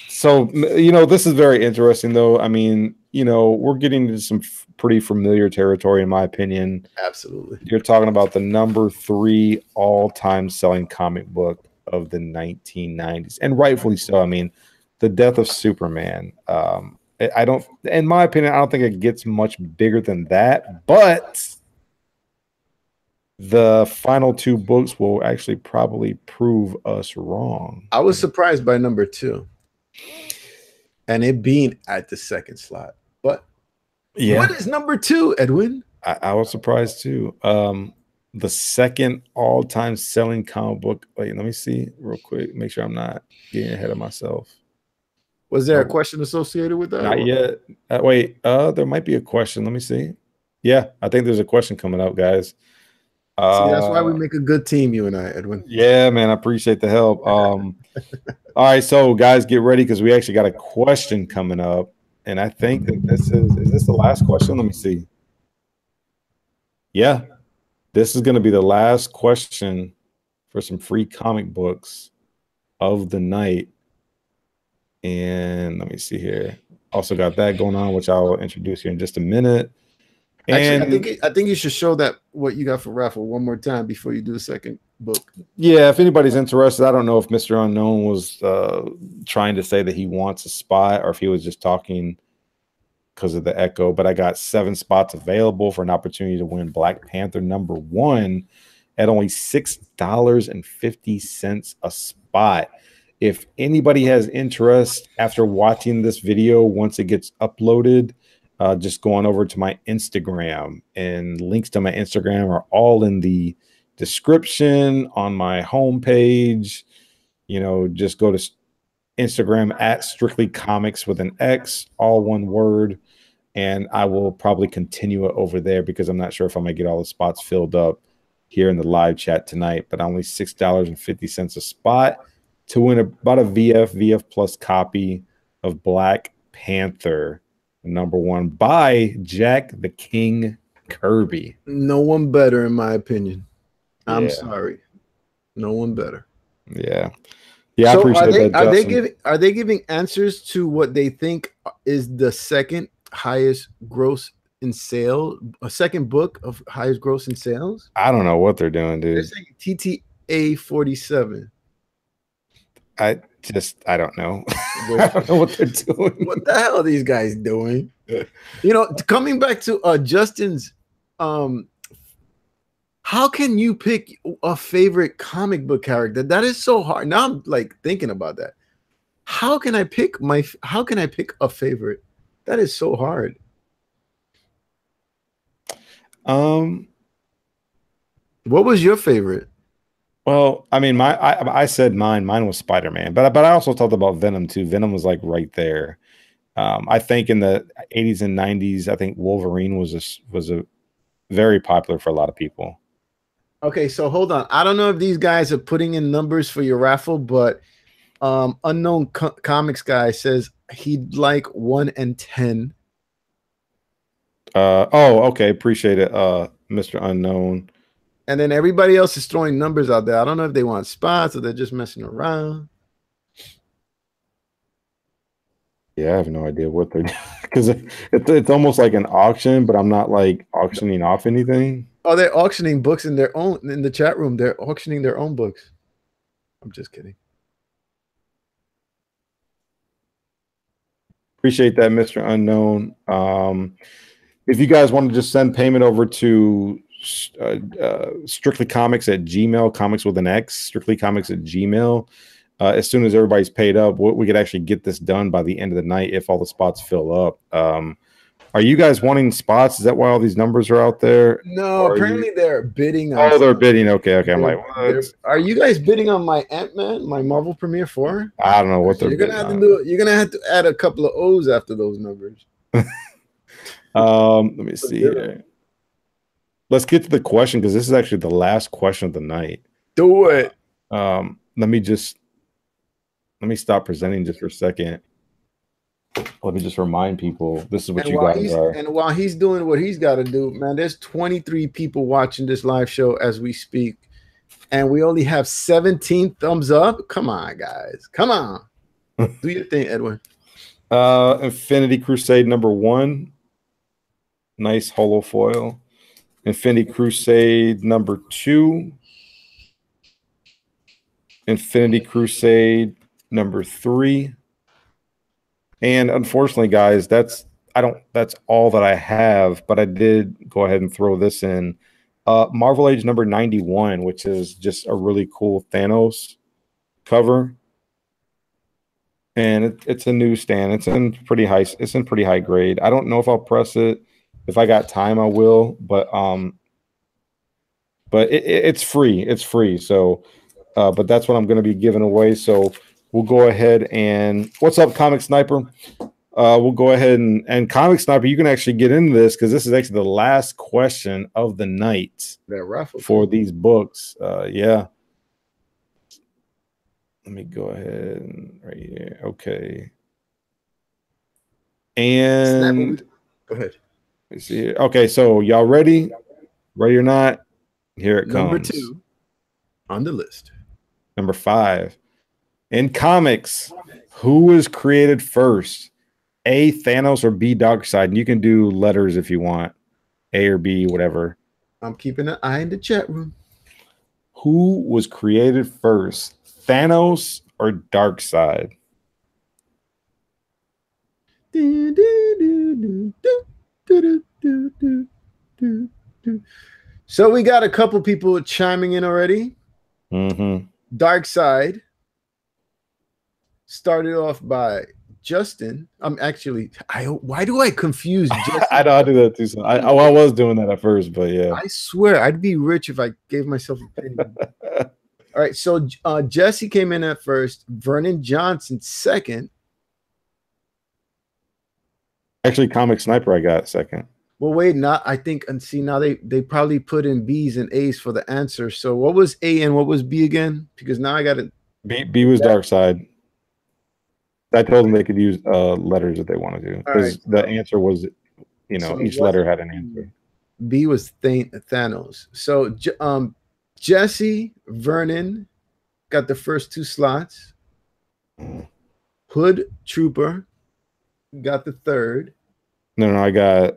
So, you know, this is very interesting, though. I mean, you know, we're getting into some pretty familiar territory, in my opinion. Absolutely. You're talking about the #3 all-time selling comic book of the 1990s, and rightfully so. I mean, the death of Superman. I don't, in my opinion, I don't think it gets much bigger than that, but the final 2 books will actually probably prove us wrong. I was surprised by #2 and it being at the 2nd slot, but yeah, what is #2, Edwin? I was surprised too. The 2nd all-time selling comic book. Wait, let me see real quick, make sure I'm not getting ahead of myself. Was there a question associated with that? Not yet. Wait, there might be a question. Let me see. Yeah, I think there's a question coming up, guys. See, that's why we make a good team, you and I, Edwin. Yeah, man, I appreciate the help. All right, so guys, get ready because we actually got a question coming up, and I think that this is this the last question? Let me see. Yeah, this is going to be the last question for some free comic books of the night. And let me see here. Also got that going on, which I'll introduce here in just a minute. And actually, I think you should show that what you got for Raffle one more time before you do the 2nd book. Yeah, if anybody's interested, I don't know if Mr. Unknown was trying to say that he wants a spot or if he was just talking because of the echo. But I got 7 spots available for an opportunity to win Black Panther #1 at only $6.50 a spot. If anybody has interest after watching this video, once it gets uploaded, just go on over to my Instagram, and links to my Instagram are all in the description on my homepage. You know, just go to Instagram at Strictly Comics with an X, all one word, and I will probably continue it over there because I'm not sure if I'm gonna get all the spots filled up here in the live chat tonight, but only $6.50 a spot to win about a VF Plus copy of Black Panther, #1 by Jack the King Kirby. No one better, in my opinion. I'm Yeah. sorry, no one better. Yeah, yeah. So I appreciate that. are they giving answers to what they think is the second highest gross in sales, a second book of highest gross in sales? I don't know what they're doing, They're dude. saying TTA 47. I don't know. I don't know what they're doing. What the hell are these guys doing? You know, coming back to Justin's, how can you pick a favorite comic book character? That is so hard. Now I'm like thinking about that. How can I pick a favorite? That is so hard. What was your favorite? Well, I mean, I said mine. Mine was Spider-Man, but I also talked about Venom too. Venom was like right there. I think in the 80s and 90s, I think Wolverine was a very popular for a lot of people. Okay, so hold on. I don't know if these guys are putting in numbers for your raffle, but Unknown Comics guy says he'd like 1 and 10. Oh, okay. Appreciate it, Mr. Unknown. And then everybody else is throwing numbers out there. I don't know if they want spots or they're just messing around. Yeah, I have no idea what they're doing because it's almost like an auction, but I'm not like auctioning off anything. Oh, they're auctioning books in their own in the chat room. They're auctioning their own books. I'm just kidding. Appreciate that, Mr. Unknown. If you guys want to just send payment over to Strictly Comics at Gmail, comics with an X, Strictly Comics at Gmail. As soon as everybody's paid up, we could actually get this done by the end of the night if all the spots fill up. Are you guys wanting spots? Is that why all these numbers are out there? No, apparently they're bidding on they're bidding. Okay. I'm like, what? Are you guys bidding on my Ant-Man, my Marvel Premiere 4? I don't know what they're bidding on. You're gonna have to add a couple of O's after those numbers. Let me see here. Let's get to the question because this is actually the last question of the night. Do it. Let me stop presenting just for a second. Let me just remind people this is what you guys are. And while he's doing what he's got to do, man, there's 23 people watching this live show as we speak, and we only have 17 thumbs up. Come on, guys. Come on. Do your thing, Edwin. Infinity Crusade #1. Nice holo foil. Infinity Crusade #2. Infinity Crusade #3. And unfortunately, guys, that's all that I have, but I did go ahead and throw this in. Marvel Age #91, which is just a really cool Thanos cover. And it's a newsstand. It's in pretty high grade. I don't know if I'll press it. If I got time, I will, but it's free. It's free. So but that's what I'm going to be giving away. So we'll go ahead and what's up, Comic Sniper? We'll go ahead and Comic Sniper, you can actually get into this because this is actually the last question of the night for these books. Yeah. Let me go ahead and right here. Okay. And go ahead. Let me see here. Okay, so y'all ready? Ready or not? Here it comes. Number 2 on the list. Number 5. In comics, who was created first? A, Thanos, or B, Darkseid? And you can do letters if you want. A or B, whatever. I'm keeping an eye in the chat room. Who was created first? Thanos or Darkseid? So we got a couple people chiming in already. Darkseid started off by Justin. Why do I confuse Justin? I do that too. I was doing that at first, but yeah. I swear I'd be rich if I gave myself a penny. All right, so Jesse came in at first. Vernon Johnson second. Actually, Comic Sniper I got second. Well, wait, I think, and see, now they probably put in B's and A's for the answer. So what was A and what was B again? Because now I got it. B was Darkseid. I told them they could use letters if they want to do, because the answer was, So each letter had an answer. B was Thanos. So Jesse Vernon got the first 2 slots. Hood Trooper got the third. No, I got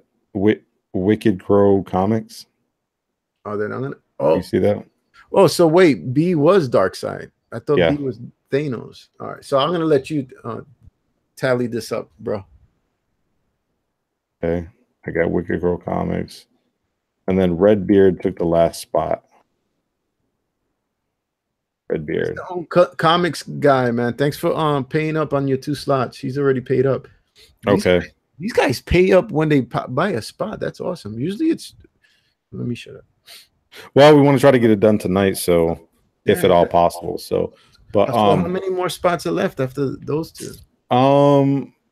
Wicked Crow Comics. Oh, then I'm gonna. You see that? Oh, so wait, B was Darkseid. I thought B was Thanos. All right, so I'm gonna let you tally this up, bro. Okay, I got Wicked Crow Comics, and then Redbeard took the last spot. Redbeard, comics guy, man. Thanks for paying up on your 2 slots. He's already paid up. These guys pay up when they buy a spot. That's awesome. Usually it's. Let me shut up. Well, we want to try to get it done tonight, so if at all possible. So, but how many more spots are left after those 2?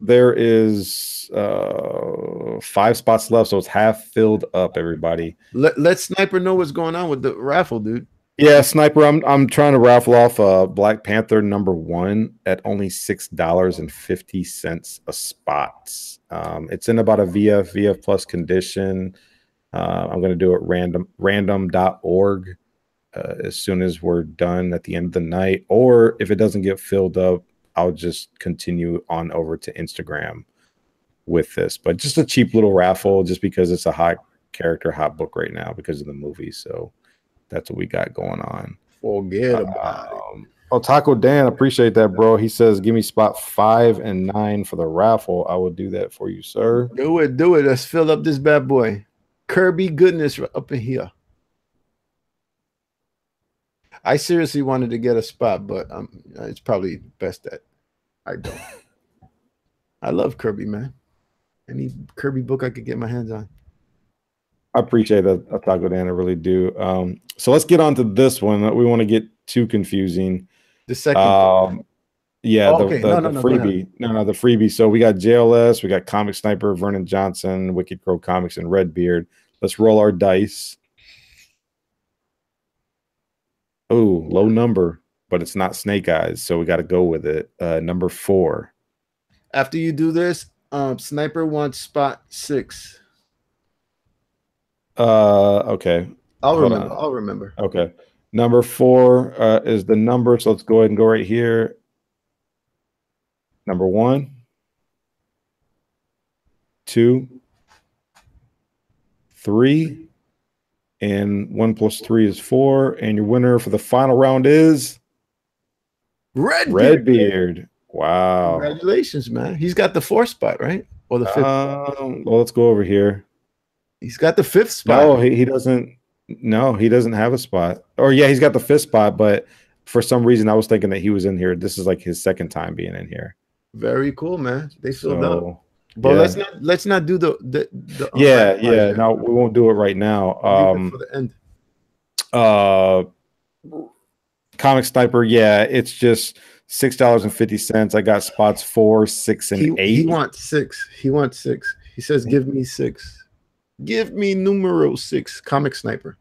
There is 5 spots left, so it's half filled up. Everybody, let Sniper know what's going on with the raffle, dude. Yeah, Sniper, I'm trying to raffle off Black Panther #1 at only $6.50 a spot. It's in about a VF plus condition. I'm going to do it random.org as soon as we're done at the end of the night. Or if it doesn't get filled up, I'll just continue on over to Instagram with this. But just a cheap little raffle, just because it's a hot character, hot book right now because of the movie. So that's what we got going on. Forget about it. Oh, Taco Dan, appreciate that, bro. He says, give me spot 5 and 9 for the raffle. I will do that for you, sir. Do it. Let's fill up this bad boy. Kirby goodness up in here. I seriously wanted to get a spot, but it's probably best that I don't. I love Kirby, man. Any Kirby book I could get my hands on. I appreciate that, Taco Dan. I really do. So let's get on to this one. We want to get too confusing. The second. Yeah, the freebie. No, the freebie. So we got JLS, we got Comic Sniper, Vernon Johnson, Wicked Crow Comics, and Redbeard. Let's roll our dice. Oh, low number, but it's not Snake Eyes, so we got to go with it. Number 4. After you do this, Sniper wants spot 6. Okay. I'll remember. Okay. Number 4 is the number, so let's go ahead and go right here. Number 1, 2, 3, and 1 plus 3 is 4. And your winner for the final round is Redbeard. Wow. Congratulations, man. He's got the 4th spot, right? Or the 5th? Well, let's go over here. He's got the 5th spot. No, he doesn't. No, he doesn't have a spot. Or yeah, he's got the 5th spot, but for some reason I was thinking that he was in here. This is like his 2nd time being in here. Very cool, man. They filled up. But yeah. let's not do the yeah. No, we won't do it right now. For the end. Comic Sniper, yeah, it's just $6.50. I got spots 4, 6, and 8. He wants 6. He says, give me 6. Give me numero 6. Comic Sniper.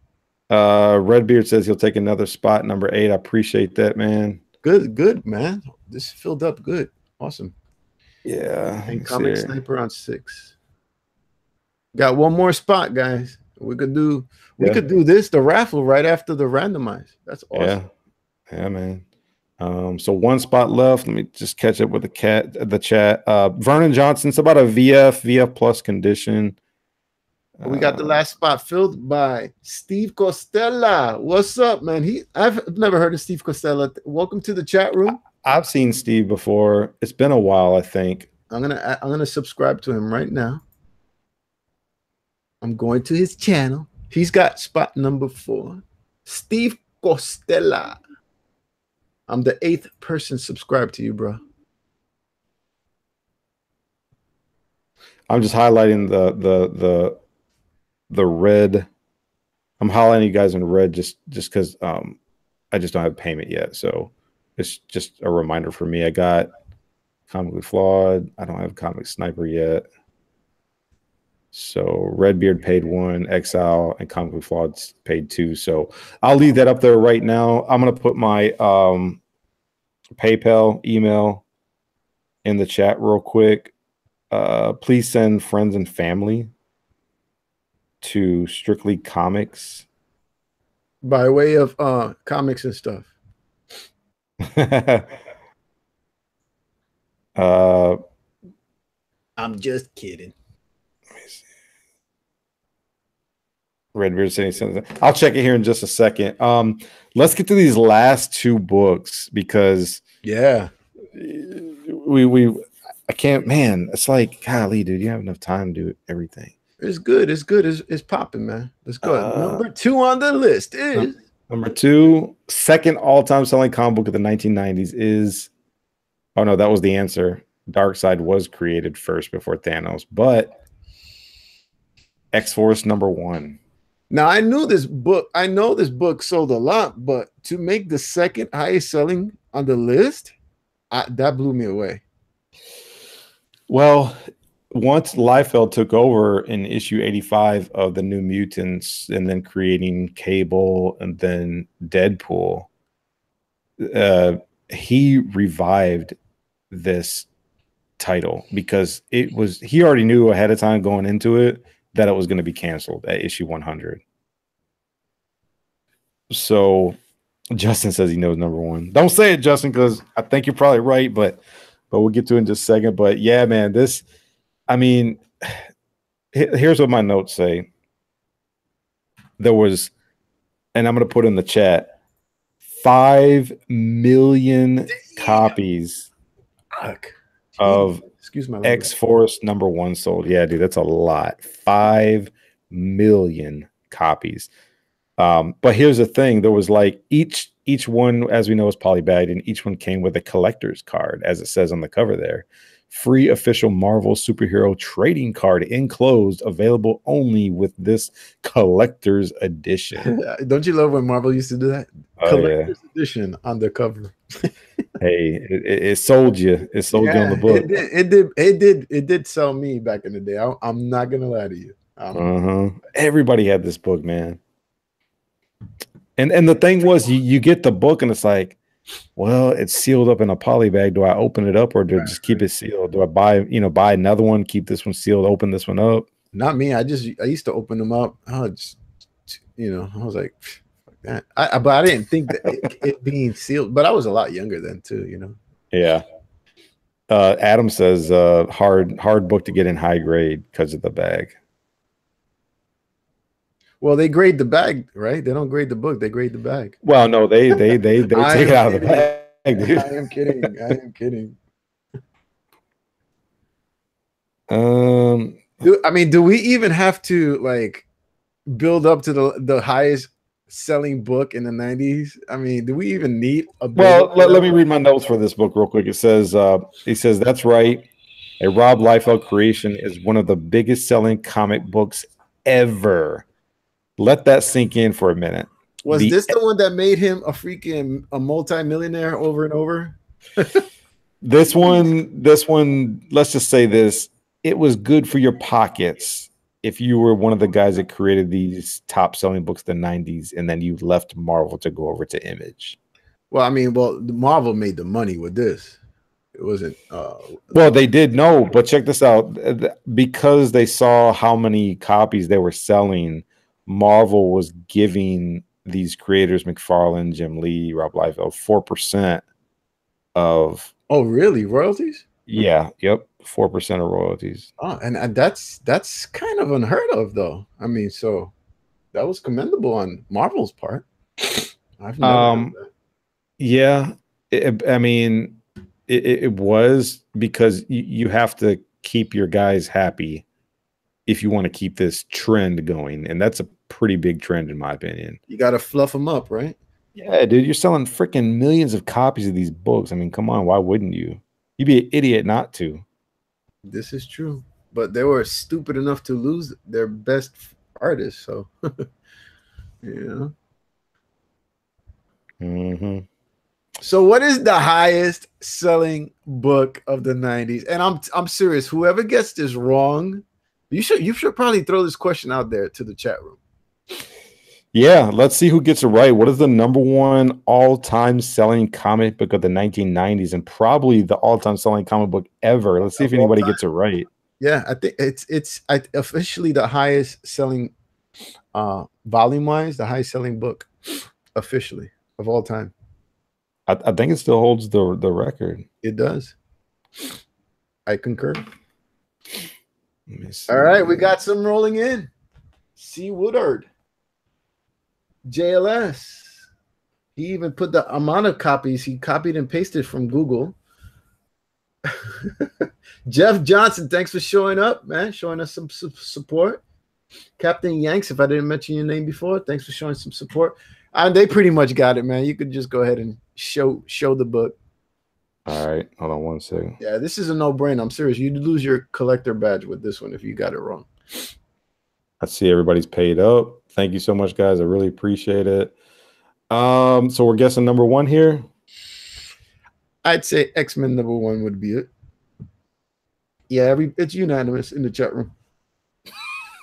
Redbeard says he'll take another spot, number 8. I appreciate that, man. Good, man. This filled up good. Awesome. Yeah. And Comic Sniper on 6. Got one more spot, guys. We could do this, the raffle, right after the randomize. That's awesome. Yeah, man. So 1 spot left. Let me just catch up with the chat. Vernon Johnson, it's about a VF plus condition. We got the last spot filled by Steve Costella. What's up, man? I've never heard of Steve Costella. Welcome to the chat room. I've seen Steve before. It's been a while, I think. I'm gonna subscribe to him right now. I'm going to his channel. He's got spot number 4. Steve Costella. I'm the 8th person subscribed to you, bro. I'm just highlighting the red. I'm highlighting you guys in red just because I just don't have payment yet. So it's just a reminder for me. I got Comically Flawed. I don't have Comic Sniper yet. So Redbeard paid 1, Exile, and Comically Flawed paid 2. So I'll leave that up there right now. I'm gonna put my PayPal email in the chat real quick. Please send friends and family to Strictly Comics by way of comics and stuff. I'm just kidding. Redbeard saying something. I'll check it here in just a second. Let's get to these last two books because yeah, I can't, man. It's like, golly, dude, you have enough time to do everything. It's good. It's good. It's popping, man. Let's go. Number 2 on the list is number 2, second all-time selling comic book of the 1990s is. Oh no, that was the answer. Darkseid was created first before Thanos, but X-Force number 1. Now I knew this book. I know this book sold a lot, but to make the second highest selling on the list, that blew me away. Well, once Liefeld took over in issue 85 of the New Mutants, and then creating Cable and then Deadpool, he revived this title because he already knew ahead of time going into it that it was going to be canceled at issue 100. So Justin says he knows number 1. Don't say it, Justin, because I think you're probably right, but we'll get to it in just a second. But yeah, man, here's what my notes say. There was, and I'm going to put in the chat, 5 million copies of X-Force number 1 sold. Yeah, dude, that's a lot. 5 million copies. But here's the thing. There was like each one, as we know, is polybagged, and each one came with a collector's card, as it says on the cover there. Free official Marvel superhero trading card enclosed, available only with this collector's edition. Don't you love when Marvel used to do that? Collector's edition on the cover. Hey, it sold you. It sold you on the book. It did sell me back in the day. I'm not gonna lie to you. Everybody had this book, man. And the thing was, you get the book and it's like, well, it's sealed up in a poly bag. Do I open it up or do I just keep it sealed? Do I buy another one, keep this one sealed, open this one up? Not me. I used to open them up. I was like, fuck that. But I didn't think that it being sealed. But I was a lot younger then too, Yeah. Adam says hard book to get in high grade because of the bag. Well, they grade the bag, right? They don't grade the book; they grade the bag. Well, no, they take it out of the bag, dude. I am kidding. I am kidding. Do we even have to like build up to the highest selling book in the 90s? I mean, do we even need a book? Well, let me read my notes for this book real quick. It says, he says, that's right. A Rob Liefeld creation is one of the biggest selling comic books ever. Let that sink in for a minute. Was this the one that made him a multi-millionaire over and over? This one, let's just say this. It was good for your pockets if you were one of the guys that created these top selling books in the 90s and then you left Marvel to go over to Image. Well, I mean, Marvel made the money with this. It wasn't. Well, they did know, but check this out. Because they saw how many copies they were selling, Marvel was giving these creators, McFarlane, Jim Lee, Rob Liefeld, 4% of. Oh, really? Royalties? Yeah. Yep. 4% of royalties. Oh, and that's kind of unheard of, though. I mean, so that was commendable on Marvel's part. I've never heard that. Yeah. It was because you have to keep your guys happy if you want to keep this trend going, and that's a pretty big trend in my opinion. You got to fluff them up, right? Yeah, dude, you're selling freaking millions of copies of these books. I mean, come on, why wouldn't you? You'd be an idiot not to. This is true, but they were stupid enough to lose their best artist, so yeah. So what is the highest selling book of the 90s? And I'm serious, whoever gets this wrong, you should probably throw this question out there to the chat room. Yeah, let's see who gets it right. What is the number one all-time selling comic book of the 1990s, and probably the all-time selling comic book ever? Let's see if anybody gets it right. Yeah, I think it's officially the highest selling, volume wise, the highest selling book officially of all time. I think it still holds the record. It does. I concur. All right, we got some rolling in. C. Woodard. JLS. He even put the amount of copies he copied and pasted from Google. Jeff Johnson, thanks for showing up, man. Showing us some support. Captain Yanks, if I didn't mention your name before, thanks for showing some support. And they pretty much got it, man. You could just go ahead and show the book. All right, hold on one second. Yeah, this is a no-brainer. I'm serious. You'd lose your collector badge with this one if you got it wrong. I see everybody's paid up. Thank you so much, guys. I really appreciate it. So we're guessing number one here. I'd say X-Men number one would be it. Yeah, it's unanimous in the chat room.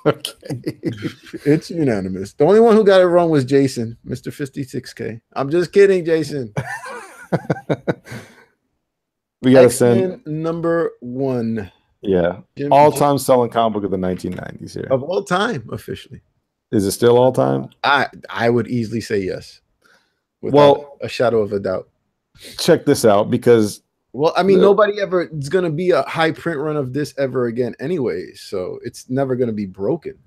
Okay. It's unanimous. The only one who got it wrong was Jason, Mr. 56K. I'm just kidding, Jason. We got to send number one. Yeah. All-time selling comic book of the 1990s here. Of all time, officially. Is it still all time? I would easily say yes. Without a shadow of a doubt. Check this out, because I mean, nobody ever is going to be a high print run of this ever again anyway, so it's never going to be broken.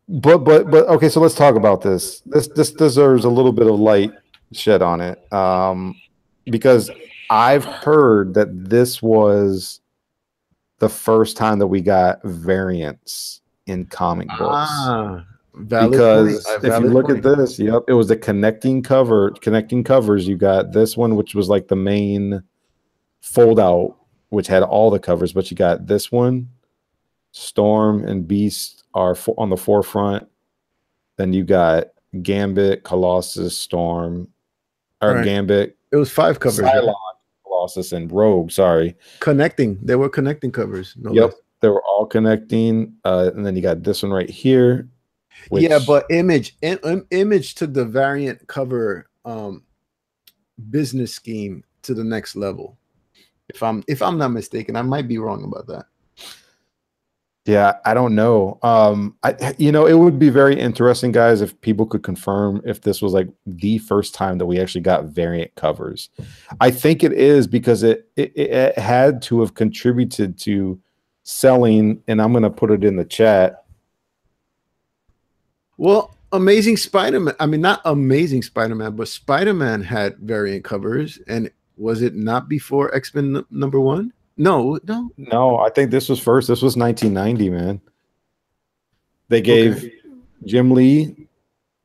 But okay, so let's talk about this. This deserves a little bit of light shed on it, because I've heard that this was the first time that we got variants in comic books. Because if you look at this, yep, it was the connecting covers. You got this one, which was like the main fold out, which had all the covers, but you got this one. Storm and Beast are on the forefront. Then you got Gambit, Colossus, Storm, or Gambit. It was 5 covers. Psylocke, Colossus, and Rogue. Sorry, connecting. They were connecting covers. Yep, they were all connecting. And then you got this one right here. Yeah, but Image took the variant cover business scheme to the next level. If I'm not mistaken, I might be wrong about that. Yeah, I don't know. It would be very interesting, guys, if people could confirm if this was like the first time that we actually got variant covers. I think it is, because it had to have contributed to selling, and I'm going to put it in the chat. Well, Amazing Spider-Man. I mean, not Amazing Spider-Man, but Spider-Man had variant covers. And was it not before X-Men number one? No. I think this was first. This was 1990, man. They gave Jim Lee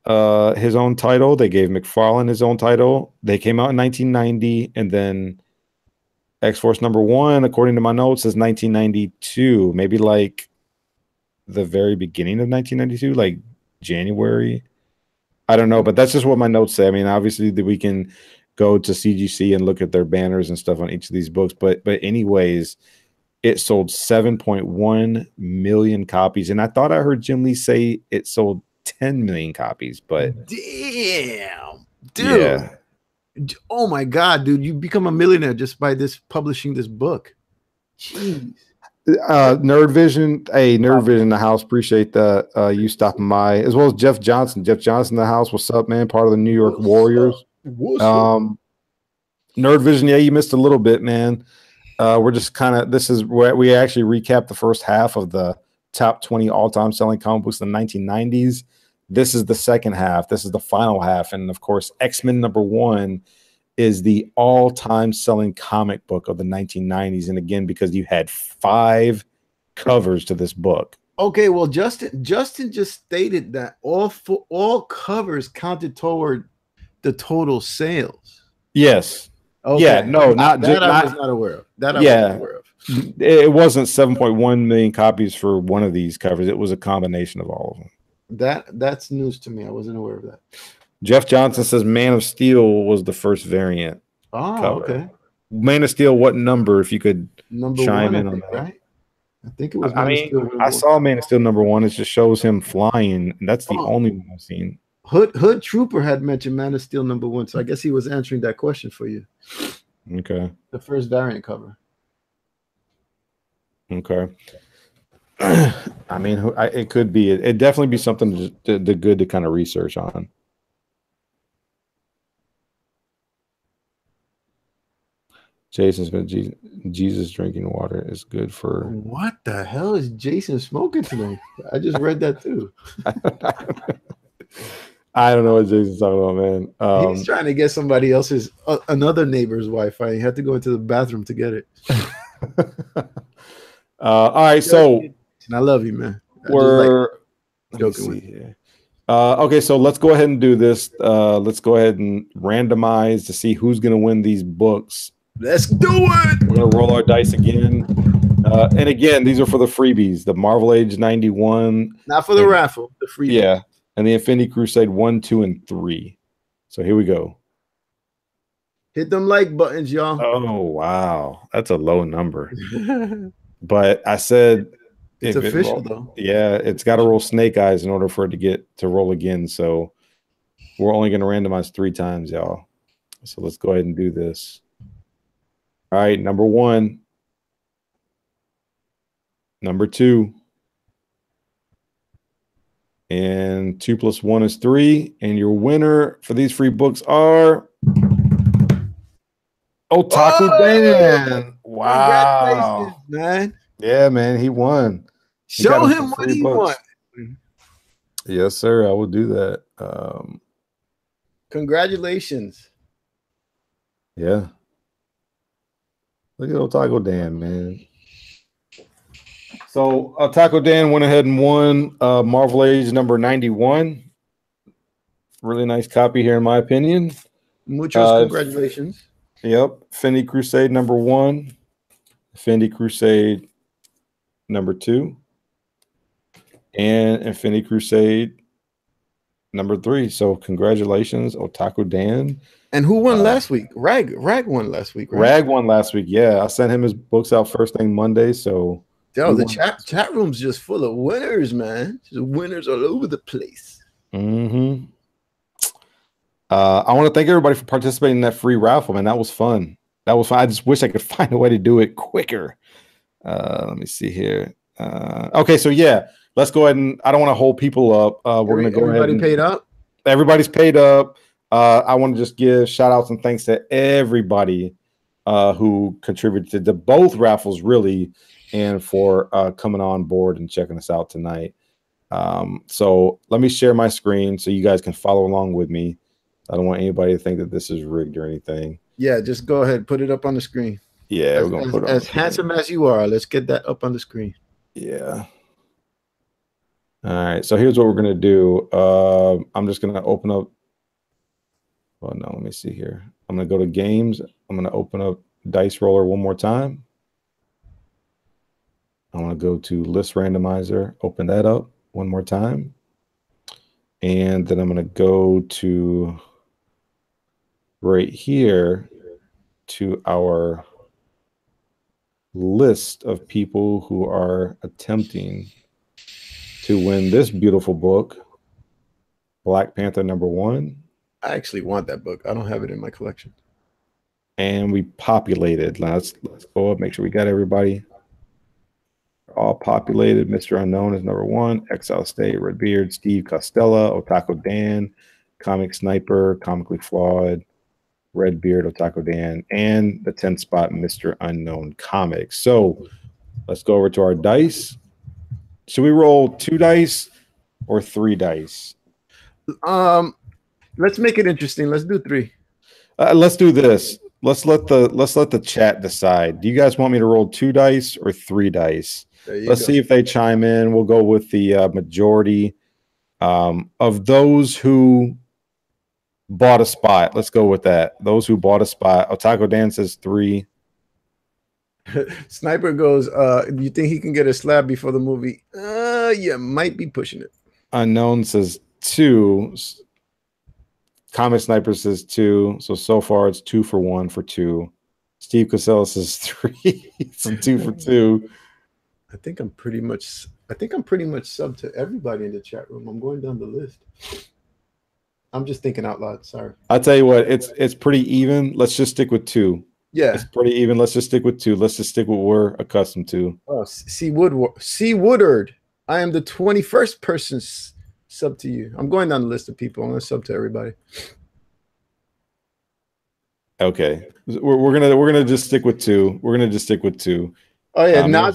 his own title. They gave McFarlane his own title. They came out in 1990, and then X-Force number one, according to my notes, is 1992. Maybe like the very beginning of 1992, like January. I don't know, but that's just what my notes say. I mean, obviously we can go to CGC and look at their banners and stuff on each of these books, but anyways, it sold 7.1 million copies, and I thought I heard Jim Lee say it sold 10 million copies, but damn, dude. Yeah. Oh my god, dude, you become a millionaire just by publishing this book. Jeez. Nerd Vision, in the house. Appreciate that. You stopping by, as well as Jeff Johnson. Jeff Johnson in the house. What's up, man? Part of the New York Warriors. Nerd Vision, yeah, you missed a little bit, man. We're just kind of, this is where we actually recap the first half of the top 20 all-time selling comic books in the 1990s. This is the second half. This is the final half, and of course, X-Men number one is the all-time selling comic book of the 1990s. And again, because you had 5 covers to this book. Okay, well, Justin just stated that all covers counted toward the total sales. Yes. Okay. Yeah. No, I was not aware of. That I wasn't aware of. It wasn't 7.1 million copies for one of these covers. It was a combination of all of them. That's news to me. I wasn't aware of that. Jeff Johnson says Man of Steel was the first variant. Oh, cover. Okay. Man of Steel, what number? If you could number chime 1, in on that. Right? I think it was I Man of mean, Steel I #1. saw Man of Steel #1. I think it was Man of Steel #1. saw Man of Steel #1. It just shows him flying, and that's the only one I've seen. Hood Trooper had mentioned Man of Steel #1, so I guess he was answering that question for you. Okay. The first variant cover. Okay. I mean, it could be. It'd definitely be something good to kind of research on. Jason's been Jesus drinking water is good for. What the hell is Jason smoking tonight? I just read that too. I don't know what Jason's talking about, man. He's trying to get somebody else's, another neighbor's Wi-Fi. He had to go into the bathroom to get it. All right, so I love you, man. We're joking with you. Okay, so let's go ahead and do this. Let's go ahead and randomize to see who's going to win these books. Let's do it. We're going to roll our dice again. And again, these are for the freebies. The Marvel Age 91. Not for the raffle, the freebie. Yeah, and the Infinity Crusade 1, 2, and 3. So here we go. Hit them like buttons, y'all. Oh, wow. That's a low number. But I said... It's official, though. Yeah, it's got to roll snake eyes in order for it to get to roll again. So we're only going to randomize 3 times, y'all. So let's go ahead and do this. All right, number 1. Number 2. And 2 + 1 is 3. And your winner for these free books are Otaku Dan. Wow. Congratulations, man. Yeah, man, he won. Show him what he wants. Yes, sir. I will do that. Congratulations. Yeah. Look at Otaku Dan, man. So Otaku Dan went ahead and won Marvel Age number 91. Really nice copy here, in my opinion. Muchos congratulations. Yep. Infinity Crusade number 1. Infinity Crusade number 2. And Infinity Crusade number 3. So congratulations, Otaku Dan. And who won last week? Rag won last week, right? Rag won last week. Yeah, I sent him his books out first thing Monday. So the chat room's just full of winners, man. Just winners all over the place. Mm-hmm. I want to thank everybody for participating in that free raffle, man. That was fun. That was fun. I just wish I could find a way to do it quicker. Let me see here. Okay, so yeah, let's go ahead and I don't want to hold people up. We're going to go ahead. Everybody paid up? Everybody's paid up. I want to just give shout outs and thanks to everybody who contributed to both raffles, really, and for coming on board and checking us out tonight. So let me share my screen so you guys can follow along with me. I don't want anybody to think that this is rigged or anything. Yeah, just go ahead, put it up on the screen. Yeah, we're gonna put it on as handsome as you are. Let's get that up on the screen. Yeah. All right. So here's what we're gonna do. I'm just gonna open up. Well, no, let me see here. I'm gonna go to games. I'm gonna open up Dice Roller one more time. I'm gonna go to List Randomizer. Open that up one more time, and then I'm gonna go to right here to our list of people who are attempting to win this beautiful book, Black Panther #1. I actually want that book. I don't have it in my collection. And we populated. Let's go up, make sure we got everybody. All populated. Mr. Unknown is #1. Exile State, Redbeard, Steve Costello, Otaku Dan, Comic Sniper, Comically Flawed, Redbeard, Otaku Dan, and the 10th spot, Mr. Unknown Comics. So let's go over to our dice. Should we roll 2 dice or 3 dice? Let's make it interesting. Let's do 3. Let's do this. Let's let the chat decide. Do you guys want me to roll 2 dice or 3 dice? Let's see if they chime in. We'll go with the majority of those who bought a spot. Let's go with that. Those who bought a spot. Otaku Dan says 3. Sniper goes, do you think he can get a slab before the movie? Yeah, might be pushing it. Unknown says 2. Comic Sniper says 2. So far it's 2 for 1 for 2. Steve Costello says 3. So 2 for 2. I think I'm pretty much sub to everybody in the chat room. I'm going down the list. I'm just thinking out loud. Sorry. I'll tell you what, it's pretty even. Let's just stick with 2. Yeah. It's pretty even. Let's just stick with 2. Let's just stick with what we're accustomed to. Oh, C. Woodard. I am the 21st person sub to you. I'm going down the list of people. I'm going to sub to everybody. Okay. We're gonna just stick with 2. We're gonna just stick with 2. Oh yeah, now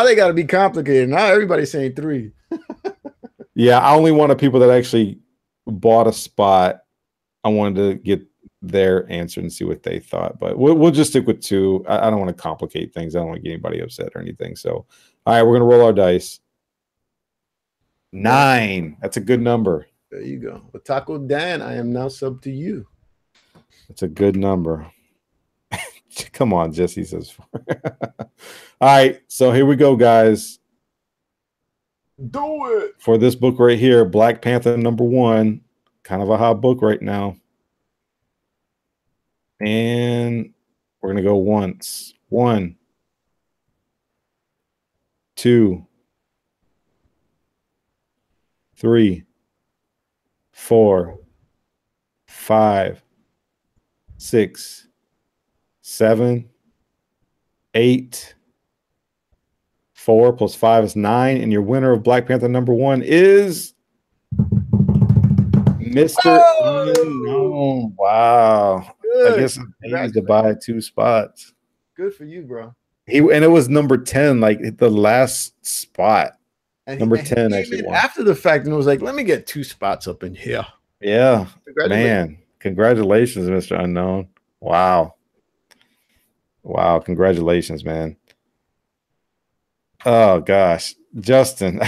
they got to be complicated. Now everybody's saying 3. Yeah, I only wanted people that actually bought a spot. I wanted to get their answer and see what they thought, but we'll just stick with 2. I don't want to complicate things. I don't want to get anybody upset or anything. So, all right, we're gonna roll our dice. 9. That's a good number. There you go. But Taco Dan, I am now sub to you. That's a good number. Come on, Jesse says. All right, so here we go, guys. Do it for this book right here, Black Panther #1. Kind of a hot book right now. And we're gonna go once. 1, 2, 3, 4, 5, 6, 7, 8. 4 plus 5 is 9, and your winner of Black Panther #1 is Mr. Unknown. Wow. Good. I guess he needs to buy 2 spots. Good for you, bro. And it was number 10, like the last spot. And number 10 actually won. After the fact, and it was like, let me get 2 spots up in here. Yeah. Man, congratulations, Mr. Unknown. Wow. Wow, congratulations, man. Oh gosh, Justin.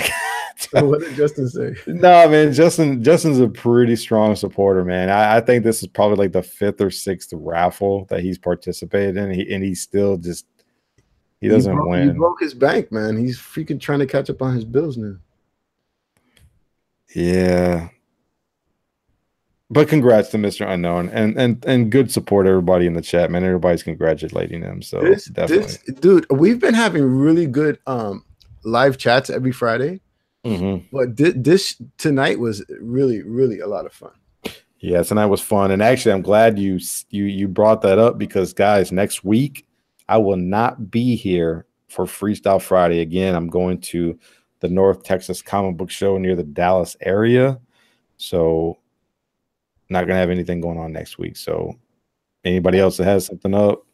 What did Justin say? No, man, Justin's a pretty strong supporter, man. I think this is probably like the 5th or 6th raffle that he's participated in, and he's still just he doesn't win. He broke his bank, man. He's freaking trying to catch up on his bills now. Yeah. But congrats to Mr. Unknown and good support, everybody in the chat, man. Everybody's congratulating him. So definitely. Dude, we've been having really good live chats every Friday. But this tonight was really, really a lot of fun. Yeah, tonight was fun. And actually, I'm glad you brought that up because, guys, next week I will not be here for Freestyle Friday. Again, I'm going to the North Texas Comic Book Show near the Dallas area. So not going to have anything going on next week. So anybody else that has something up,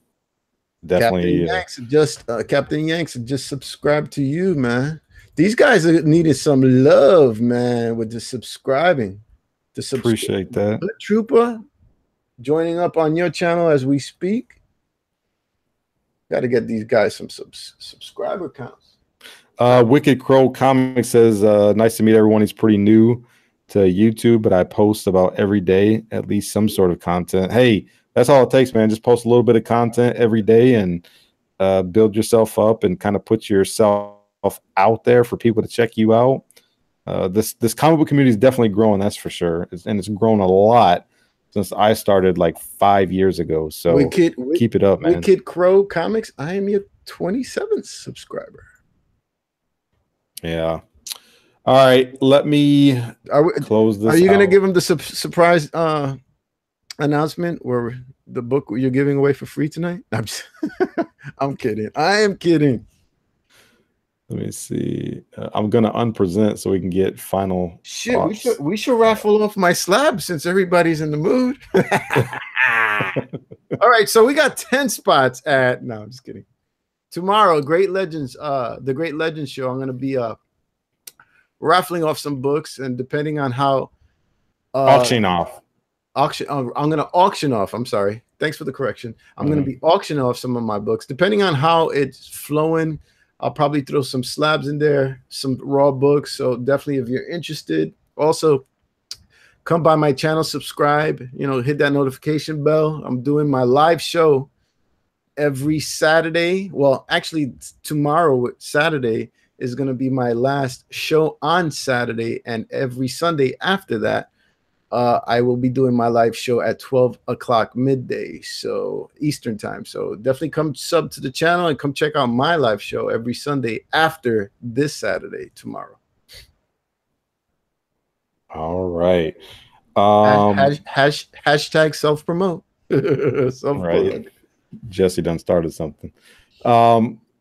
definitely. Captain Yanks just subscribe to you, man. These guys are needing some love, man, with the subscribing. Appreciate that. Trooper joining up on your channel as we speak. Got to get these guys some subscriber counts. Wicked Crow Comics says, nice to meet everyone. He's pretty new to YouTube, but I post about every day, at least some sort of content. Hey, that's all it takes, man. Just post a little bit of content every day and build yourself up and kind of put yourself out there for people to check you out. This comic book community is definitely growing, that's for sure. And it's grown a lot since I started like 5 years ago. So keep it up, man. Wicked Crow Comics, I am your 27th subscriber. Yeah. All right, let me close this. Are you going to give them the surprise announcement where the book you're giving away for free tonight? I'm kidding. I am kidding. Let me see. I'm going to unpresent so we can get final thoughts. We should raffle off my slab since everybody's in the mood. All right, so we got 10 spots at no, I'm just kidding. Tomorrow, the Great Legends show. I'm going to be raffling off some books, and depending on how auction off. I'm going to auction off. I'm sorry. Thanks for the correction. I'm going to be auctioning off some of my books. Depending on how it's flowing, I'll probably throw some slabs in there, some raw books. So definitely, if you're interested, also come by my channel, subscribe, hit that notification bell. I'm doing my live show every Saturday. Well, actually tomorrow, Saturday, is going to be my last show on Saturday, and every Sunday after that, I will be doing my live show at 12 o'clock midday, so Eastern time. So definitely come sub to the channel and come check out my live show every Sunday after this Saturday tomorrow. All right. Hashtag self-promote. Self-promote. Right. Jesse done started something.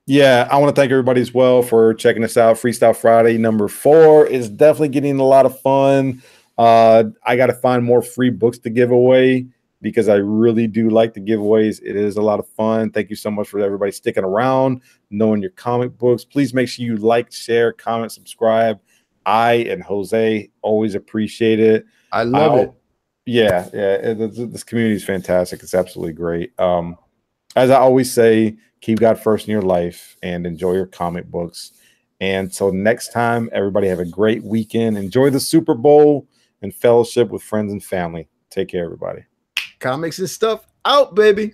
Yeah, I want to thank everybody as well for checking us out. Freestyle Friday number 4 is definitely getting a lot of fun. I got to find more free books to give away because I really do like the giveaways. It is a lot of fun. Thank you so much for everybody sticking around, knowing your comic books. Please make sure you like, share, comment, subscribe. I and Jose always appreciate it. I love it. Yeah, this community is fantastic. It's absolutely great. As I always say, keep God first in your life and enjoy your comic books. And until next time, everybody have a great weekend. Enjoy the Super Bowl and fellowship with friends and family. Take care, everybody. Comics and stuff out, baby.